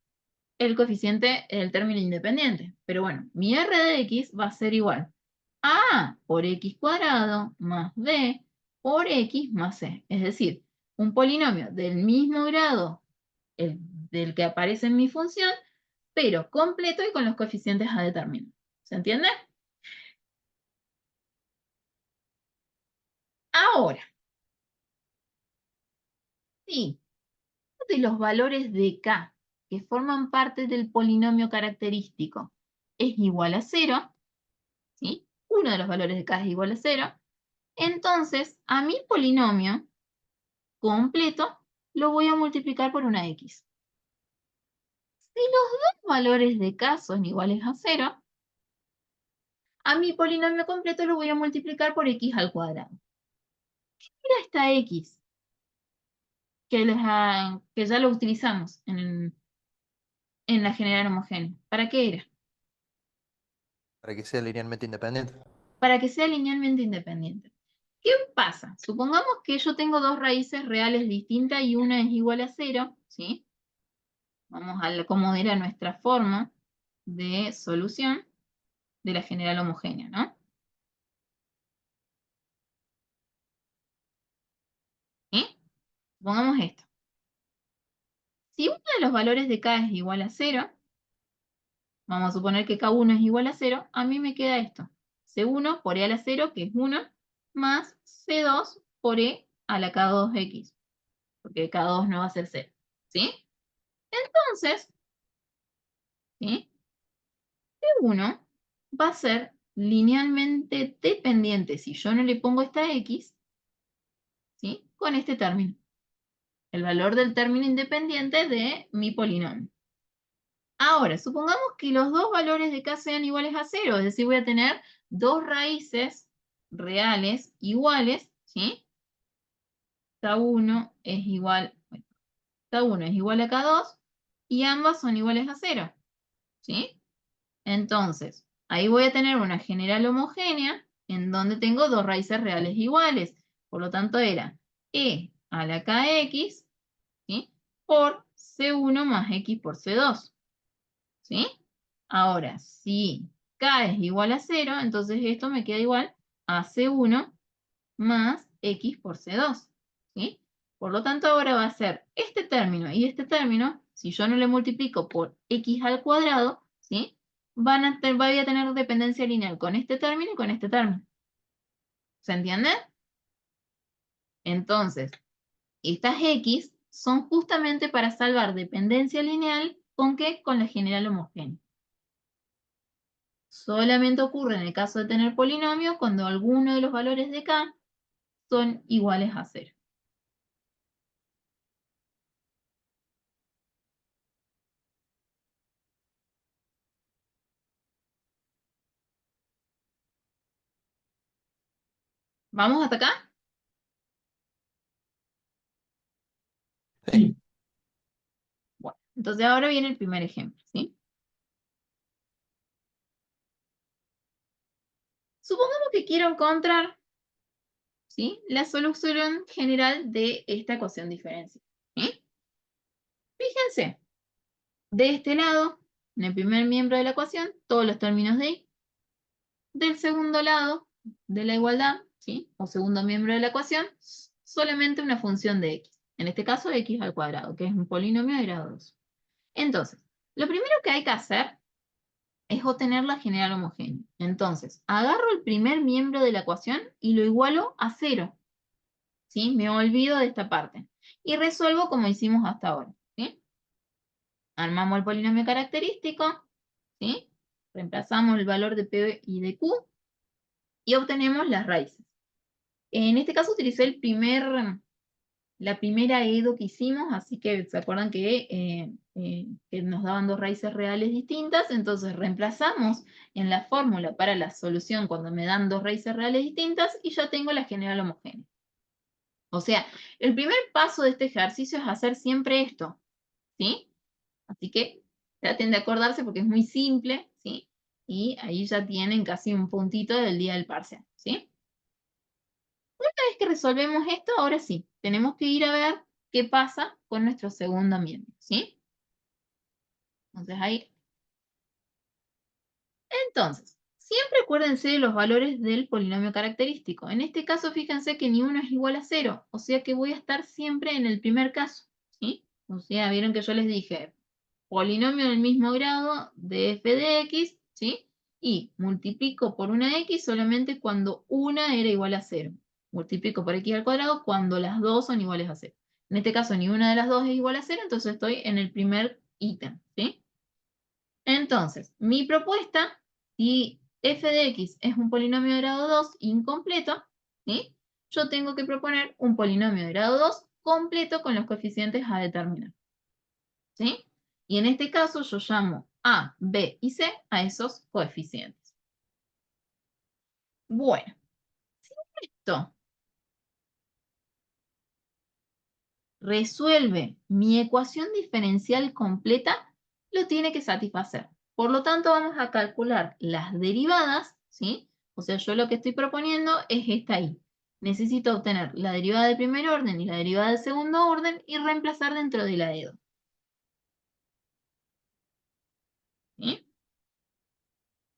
el coeficiente del término independiente. Pero bueno, mi r de x va a ser igual a A por x cuadrado más b por x más c. Es decir, un polinomio del mismo grado del que aparece en mi función, pero completo y con los coeficientes a determinar. ¿Se entiende? Ahora, sí, de los valores de k que forman parte del polinomio característico es igual a 0, ¿sí? Uno de los valores de k es igual a 0, entonces a mi polinomio completo lo voy a multiplicar por una x. Si los dos valores de k son iguales a 0, a mi polinomio completo lo voy a multiplicar por x al cuadrado. ¿Qué era esta x? Que ya lo utilizamos en la general homogénea. ¿Para qué era? Para que sea linealmente independiente. Para que sea linealmente independiente. ¿Qué pasa? Supongamos que yo tengo dos raíces reales distintas y una es igual a 0, ¿sí? Vamos a cómo era nuestra forma de solución de la general homogénea, ¿no? ¿Sí? Supongamos esto. Si uno de los valores de k es igual a 0, vamos a suponer que k1 es igual a 0, a mí me queda esto. C1 por e a la 0, que es 1, más C2 por e a la k2x, porque k2 no va a ser 0, ¿sí? Entonces, ¿sí? C1 va a ser linealmente dependiente, si yo no le pongo esta x, ¿sí? Con este término. El valor del término independiente de mi polinomio. Ahora, supongamos que los dos valores de k sean iguales a 0, es decir, voy a tener dos raíces reales iguales, ¿sí? K1 es igual, bueno, K1 es igual a K2 y ambas son iguales a 0, ¿sí? Entonces, ahí voy a tener una general homogénea en donde tengo dos raíces reales iguales. Por lo tanto, era e a la kx, ¿sí? Por c1 más x por c2, ¿sí? Ahora, si k es igual a 0, entonces esto me queda igual a c1 más x por c2, ¿sí? Por lo tanto, ahora va a ser este término y este término, si yo no le multiplico por x al cuadrado, ¿sí? Voy a tener dependencia lineal con este término y con este término. ¿Se entiende? Entonces, estas x son justamente para salvar dependencia lineal, ¿con qué? Con la general homogénea. Solamente ocurre en el caso de tener polinomio cuando alguno de los valores de k son iguales a 0. ¿Vamos hasta acá? Sí. Bueno, entonces ahora viene el primer ejemplo, ¿sí? Supongamos que quiero encontrar, ¿sí?, la solución general de esta ecuación diferencial, ¿sí? Fíjense, de este lado, en el primer miembro de la ecuación, todos los términos de y. Del segundo lado de la igualdad, ¿sí?, o segundo miembro de la ecuación, solamente una función de x. En este caso, x al cuadrado, que es un polinomio de grado 2. Entonces, lo primero que hay que hacer es obtener la general homogénea. Entonces, agarro el primer miembro de la ecuación y lo igualo a 0. ¿Sí? Me olvido de esta parte. Y resuelvo como hicimos hasta ahora. ¿Sí? Armamos el polinomio característico. ¿Sí? Reemplazamos el valor de P y de Q y obtenemos las raíces. En este caso utilicé la primera EDO que hicimos, así que se acuerdan que nos daban dos raíces reales distintas, entonces reemplazamos en la fórmula para la solución cuando me dan dos raíces reales distintas y ya tengo la general homogénea. O sea, el primer paso de este ejercicio es hacer siempre esto, ¿sí? Así que traten de acordarse porque es muy simple, ¿sí? Y ahí ya tienen casi un puntito del día del parcial, ¿sí? Una vez que resolvemos esto, ahora sí, tenemos que ir a ver qué pasa con nuestro segundo miembro, ¿sí? Entonces ahí. Entonces, siempre acuérdense de los valores del polinomio característico. En este caso, fíjense que ni uno es igual a 0, o sea que voy a estar siempre en el primer caso, ¿sí? O sea, vieron que yo les dije, polinomio del mismo grado de f de x, ¿sí? Y multiplico por una x solamente cuando una era igual a 0. Multiplico por x al cuadrado cuando las dos son iguales a 0. En este caso, ni una de las dos es igual a 0, entonces estoy en el primer ítem, ¿sí? Entonces, mi propuesta, si f de x es un polinomio de grado 2 incompleto, ¿sí?, yo tengo que proponer un polinomio de grado 2 completo con los coeficientes a determinar, ¿sí? Y en este caso yo llamo a, b y c a esos coeficientes. Bueno, si esto resuelve mi ecuación diferencial completa, lo tiene que satisfacer. Por lo tanto, vamos a calcular las derivadas, ¿sí? O sea, yo lo que estoy proponiendo es esta y. Necesito obtener la derivada de primer orden y la derivada de segundo orden y reemplazar dentro de la EDO. ¿Sí?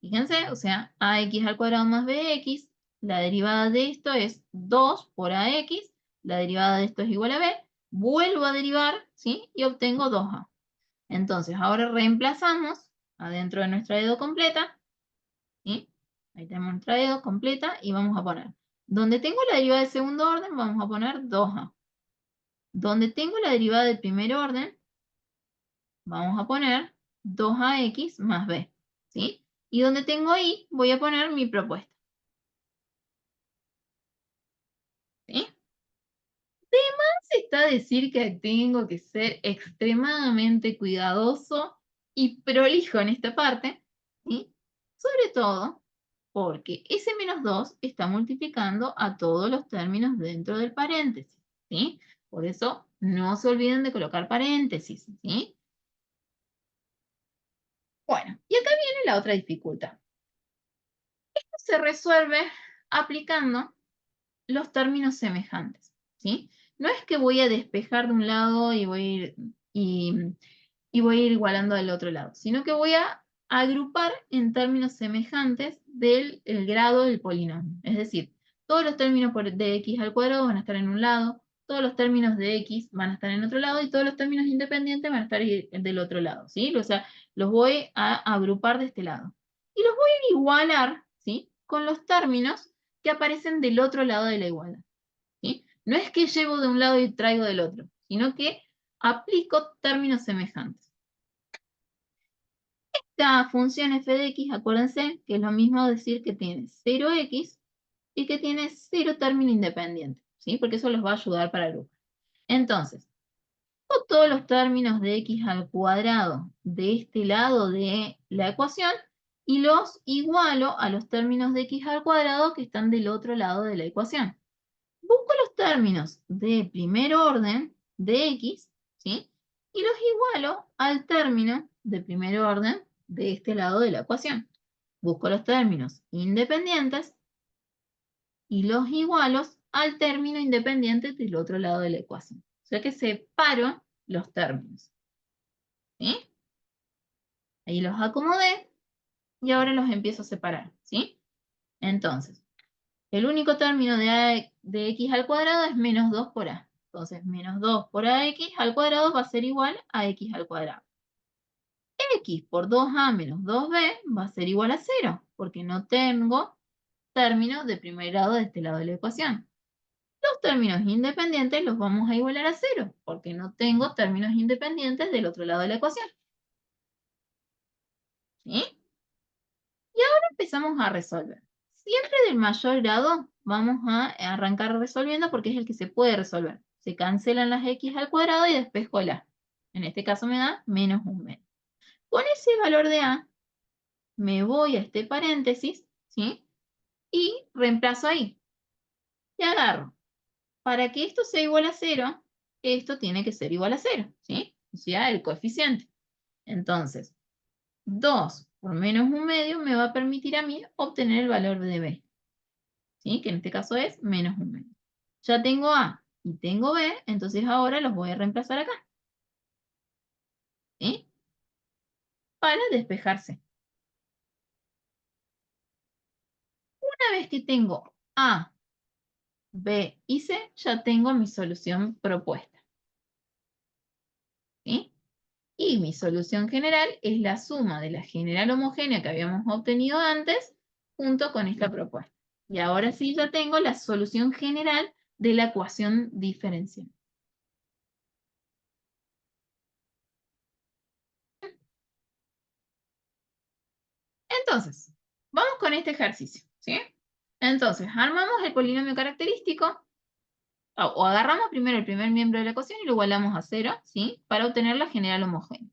Fíjense, o sea, ax al cuadrado más bx, la derivada de esto es 2 por ax, la derivada de esto es igual a b, vuelvo a derivar, ¿sí? Y obtengo 2a. Entonces, ahora reemplazamos adentro de nuestra EDO completa, ¿sí? Ahí tenemos nuestra EDO completa y vamos a poner, donde tengo la derivada de segundo orden, vamos a poner 2a. Donde tengo la derivada de primer orden, vamos a poner 2ax más b, ¿sí? Y donde tengo y, voy a poner mi propuesta, ¿sí? De más está decir que tengo que ser extremadamente cuidadoso y prolijo en esta parte, ¿sí? Sobre todo porque ese menos 2 está multiplicando a todos los términos dentro del paréntesis, ¿sí? Por eso no se olviden de colocar paréntesis, ¿sí? Bueno, y acá viene la otra dificultad. Esto se resuelve aplicando los términos semejantes, ¿sí? No es que voy a despejar de un lado y voy a ir, y voy a ir igualando al otro lado, sino que voy a agrupar en términos semejantes del grado del polinomio. Es decir, todos los términos de x al cuadrado van a estar en un lado, todos los términos de X van a estar en otro lado y todos los términos independientes van a estar del otro lado, ¿sí? O sea, los voy a agrupar de este lado. Y los voy a igualar, ¿sí? Con los términos que aparecen del otro lado de la igualdad, ¿sí? No es que llevo de un lado y traigo del otro, sino que aplico términos semejantes. Esta función f de x, acuérdense que es lo mismo decir que tiene 0x y que tiene 0 término independiente, ¿sí? Porque eso los va a ayudar para agrupar. Entonces, tomo todos los términos de x al cuadrado de este lado de la ecuación y los igualo a los términos de x al cuadrado que están del otro lado de la ecuación. Busco los términos de primer orden de x, ¿sí? Y los igualo al término de primer orden de este lado de la ecuación. Busco los términos independientes y los igualo al término independiente del otro lado de la ecuación. O sea que separo los términos, ¿sí? Ahí los acomodé y ahora los empiezo a separar, ¿sí? Entonces, el único término de x al cuadrado es menos 2 por a. Entonces, menos 2 por ax al cuadrado va a ser igual a x al cuadrado. X por 2a menos 2b va a ser igual a 0, porque no tengo términos de primer grado de este lado de la ecuación. Los términos independientes los vamos a igualar a 0, porque no tengo términos independientes del otro lado de la ecuación. ¿Sí? Y ahora empezamos a resolver. Siempre del mayor grado vamos a arrancar resolviendo porque es el que se puede resolver. Se cancelan las x al cuadrado y despejo el a. En este caso me da menos un medio. Con ese valor de a, me voy a este paréntesis, ¿sí? Y reemplazo ahí. Y agarro. Para que esto sea igual a 0, esto tiene que ser igual a 0, ¿sí? O sea, el coeficiente. Entonces, 2 por menos un medio me va a permitir a mí obtener el valor de b, ¿sí? Que en este caso es menos un medio. Ya tengo a y tengo b, entonces ahora los voy a reemplazar acá, ¿sí? Para despejarse. Una vez que tengo a, b y c, ya tengo mi solución propuesta, ¿sí? Y mi solución general es la suma de la general homogénea que habíamos obtenido antes junto con esta propuesta. Y ahora sí ya tengo la solución general de la ecuación diferencial. Entonces, vamos con este ejercicio, ¿sí? Entonces, armamos el polinomio característico, o agarramos primero el primer miembro de la ecuación y lo igualamos a 0, ¿sí? Para obtener la general homogénea.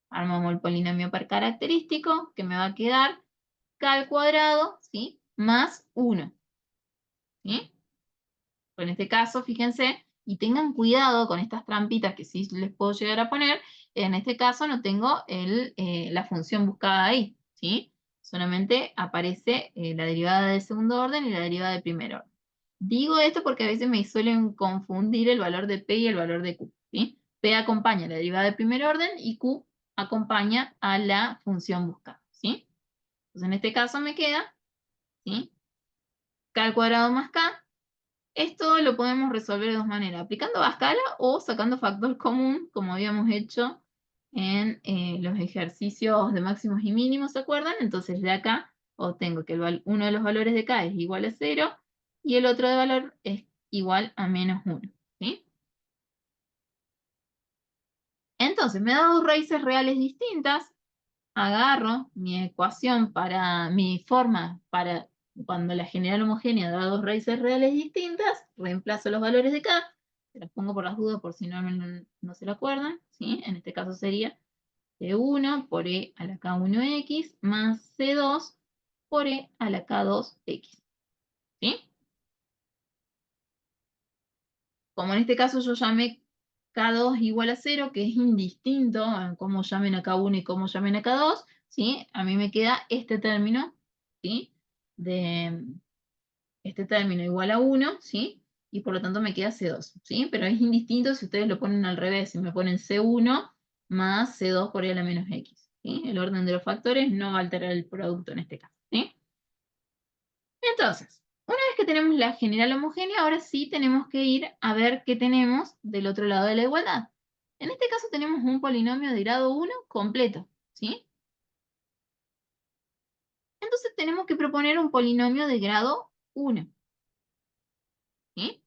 Armamos el polinomio característico, que me va a quedar k al cuadrado, ¿sí? Más 1, ¿sí? En este caso, fíjense, y tengan cuidado con estas trampitas que sí les puedo llegar a poner. En este caso no tengo la función buscada ahí, ¿sí? Solamente aparece la derivada de segundo orden y la derivada de primer orden. Digo esto porque a veces me suelen confundir el valor de P y el valor de Q, ¿sí? P acompaña a la derivada de primer orden y Q acompaña a la función buscada, ¿sí? Entonces en este caso me queda, ¿sí? K al cuadrado más K. Esto lo podemos resolver de dos maneras, aplicando a escala o sacando factor común, como habíamos hecho en los ejercicios de máximos y mínimos, ¿se acuerdan? Entonces de acá obtengo que uno de los valores de k es igual a 0 y el otro de valor es igual a menos 1, ¿sí? Entonces me da dos raíces reales distintas, agarro mi ecuación para mi forma para cuando la general homogénea da dos raíces reales distintas, reemplazo los valores de k, se los pongo por las dudas por si no se lo acuerdan, ¿sí? En este caso sería C1 por e a la k1x más C2 por e a la k2x, ¿sí? Como en este caso yo llamé K2 igual a 0, que es indistinto a cómo llamen a K1 y cómo llamen a K2, ¿sí? A mí me queda este término, ¿sí? De este término igual a 1, ¿sí? Y por lo tanto me queda C2, ¿sí? Pero es indistinto si ustedes lo ponen al revés, si me ponen C1 más C2 por e a la menos x, ¿sí? El orden de los factores no va a alterar el producto en este caso, ¿sí? Entonces, Una vez que tenemos la general homogénea, ahora sí tenemos que ir a ver qué tenemos del otro lado de la igualdad. En este caso tenemos un polinomio de grado 1 completo, ¿sí? Entonces tenemos que proponer un polinomio de grado 1, ¿sí?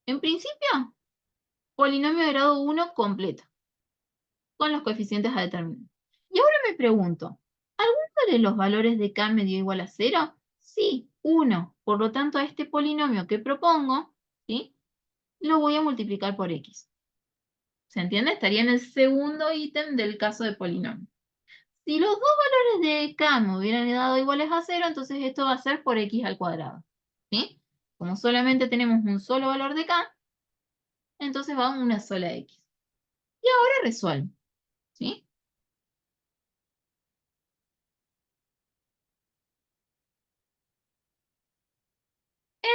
En principio, polinomio de grado 1 completo, con los coeficientes a determinar. Y ahora me pregunto, ¿alguno de los valores de K me dio igual a 0? Sí, 1. Por lo tanto, a este polinomio que propongo, ¿sí?, lo voy a multiplicar por X. ¿Se entiende? Estaría en el segundo ítem del caso de polinomio. Si los dos valores de K me hubieran dado iguales a 0, entonces esto va a ser por X al cuadrado, ¿sí? Como solamente tenemos un solo valor de K, entonces va una sola X. Y ahora resuelvo, ¿sí?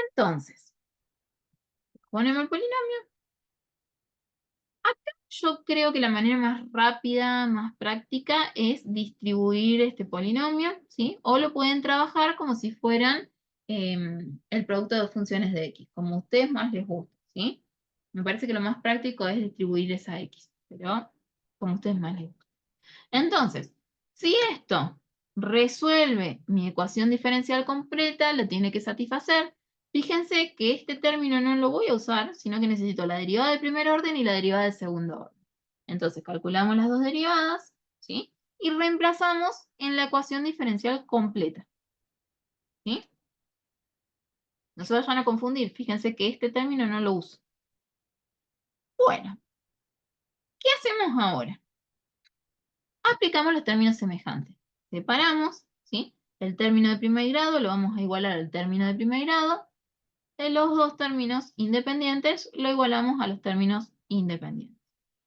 Entonces, ponemos el polinomio. Acá yo creo que la manera más rápida, más práctica, es distribuir este polinomio, ¿sí? O lo pueden trabajar como si fueran el producto de dos funciones de X, como a ustedes más les guste, ¿sí? Me parece que lo más práctico es distribuir esa X, pero como a ustedes más les guste. Entonces, si esto resuelve mi ecuación diferencial completa, la tiene que satisfacer. Fíjense que este término no lo voy a usar, sino que necesito la derivada de primer orden y la derivada de segundo orden. Entonces calculamos las dos derivadas, ¿sí? Y reemplazamos en la ecuación diferencial completa, ¿sí? No se vayan a confundir, fíjense que este término no lo uso. Bueno, ¿qué hacemos ahora? Aplicamos los términos semejantes. Separamos, ¿sí? El término de primer grado lo vamos a igualar al término de primer grado. De los dos términos independientes lo igualamos a los términos independientes,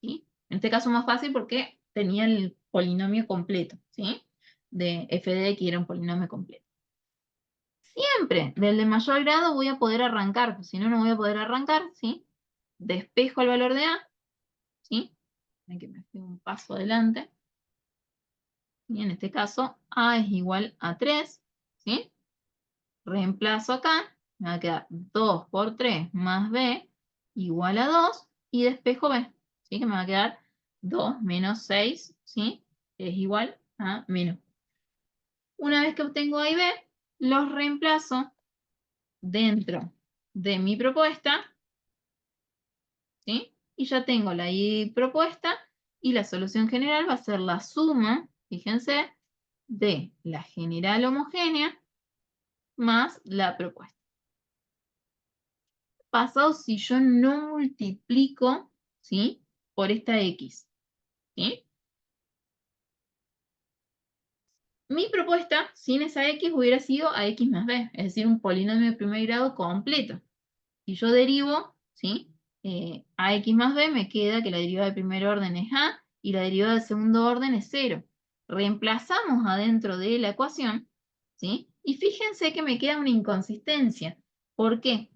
¿sí? En este caso más fácil porque tenía el polinomio completo, ¿sí? De f de x era un polinomio completo. Siempre del de mayor grado voy a poder arrancar, pues si no, no voy a poder arrancar, ¿sí? Despejo el valor de a, ¿sí? Ven que me fui un paso adelante. Y en este caso, a es igual a 3, ¿sí? Reemplazo acá, me va a quedar 2 por 3 más b igual a 2, y despejo b, ¿sí? Que me va a quedar 2 menos 6, ¿sí? Que es igual a menos. Una vez que obtengo a y b, los reemplazo dentro de mi propuesta, ¿sí? Y ya tengo la y propuesta, y la solución general va a ser la suma, fíjense, de la general homogénea más la propuesta. Pasado si yo no multiplico, ¿sí?, por esta X, ¿sí? Mi propuesta sin esa X hubiera sido a X más B, es decir, un polinomio de primer grado completo. Si yo derivo, ¿sí?, a X más B, me queda que la derivada de primer orden es A y la derivada de segundo orden es 0. Reemplazamos adentro de la ecuación, ¿sí? Y fíjense que me queda una inconsistencia. ¿Por qué?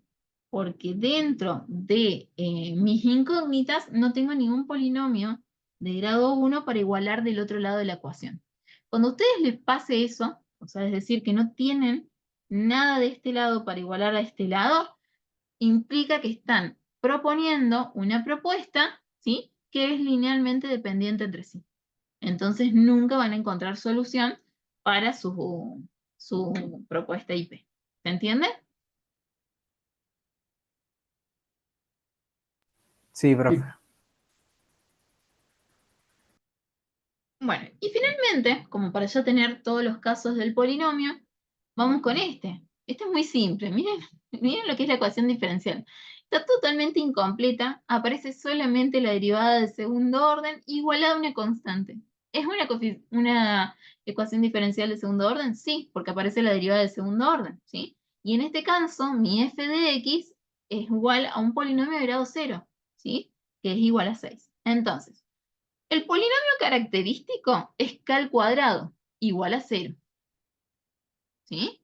Porque dentro de mis incógnitas no tengo ningún polinomio de grado 1 para igualar del otro lado de la ecuación. Cuando a ustedes les pase eso, o sea, es decir, que no tienen nada de este lado para igualar a este lado, implica que están proponiendo una propuesta, ¿sí?, que es linealmente dependiente entre sí. Entonces nunca van a encontrar solución para su propuesta IP. ¿Se entiende? Sí, profe. Bueno, y finalmente, como para ya tener todos los casos del polinomio, vamos con este. Este es muy simple. Miren, miren lo que es la ecuación diferencial. Está totalmente incompleta. Aparece solamente la derivada de segundo orden igualada a una constante. ¿Es una ecuación diferencial de segundo orden? Sí, porque aparece la derivada de segundo orden, ¿sí? Y en este caso, mi f de x es igual a un polinomio de grado 0, ¿sí? Que es igual a 6. Entonces, el polinomio característico es k al cuadrado, igual a 0. ¿Sí?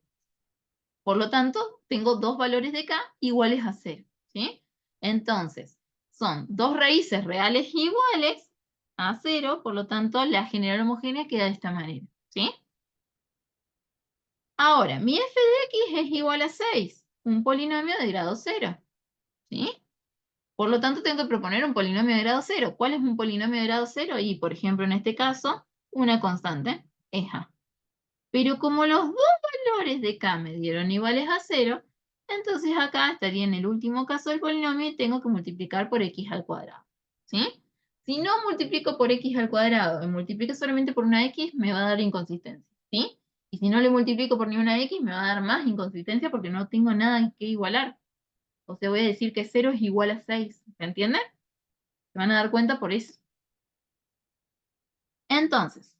Por lo tanto, tengo dos valores de k iguales a 0. ¿Sí? Entonces, son dos raíces reales iguales a 0, por lo tanto, la general homogénea queda de esta manera. ¿Sí? Ahora, mi f de x es igual a 6. un polinomio de grado 0, ¿sí? Por lo tanto, tengo que proponer un polinomio de grado 0. ¿Cuál es un polinomio de grado 0? Y, por ejemplo, en este caso, una constante es A. Pero como los dos valores de K me dieron iguales a 0, entonces acá estaría en el último caso del polinomio y tengo que multiplicar por x al cuadrado, ¿sí? Si no multiplico por x al cuadrado y multiplico solamente por una x, me va a dar inconsistencia, ¿sí? Y si no le multiplico por ni una x, me va a dar más inconsistencia porque no tengo nada que igualar. O sea, voy a decir que 0 es igual a 6, ¿se entiende? Se van a dar cuenta por eso. Entonces,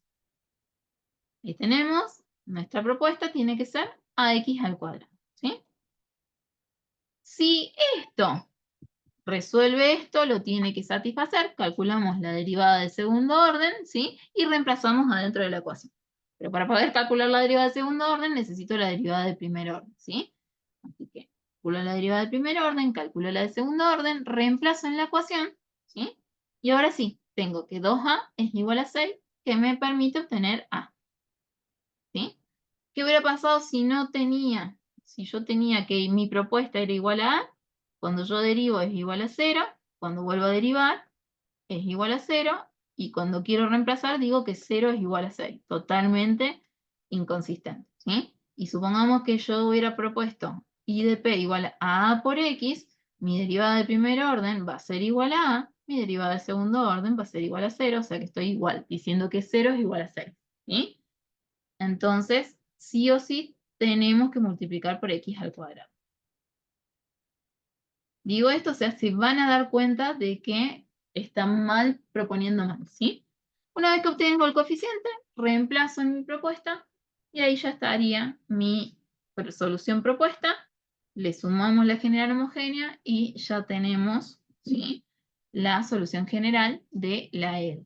ahí tenemos, nuestra propuesta tiene que ser ax al cuadrado, ¿sí? Si esto resuelve esto, lo tiene que satisfacer, calculamos la derivada de segundo orden, ¿sí? Y reemplazamos adentro de la ecuación. Pero para poder calcular la derivada de segundo orden, necesito la derivada de primer orden, ¿sí? Así que calculo la derivada de primer orden, calculo la de segundo orden, reemplazo en la ecuación, ¿sí? Y ahora sí, tengo que 2a es igual a 6, que me permite obtener a, ¿sí? ¿Qué hubiera pasado si no tenía, si yo tenía que mi propuesta era igual a A? Cuando yo derivo es igual a 0, cuando vuelvo a derivar es igual a 0, y cuando quiero reemplazar digo que 0 es igual a 6. Totalmente inconsistente, ¿sí? Y supongamos que yo hubiera propuesto I de P igual a A por X, mi derivada de primer orden va a ser igual a A, mi derivada de segundo orden va a ser igual a 0, o sea que estoy igual, diciendo que 0 es igual a 6, ¿sí? Entonces, sí o sí, tenemos que multiplicar por x al cuadrado. Digo esto, o sea, se van a dar cuenta de que están mal proponiendo mal, ¿sí? Una vez que obtengo el coeficiente, reemplazo en mi propuesta y ahí ya estaría mi solución propuesta. Le sumamos la general homogénea y ya tenemos, ¿sí?, la solución general de la ED.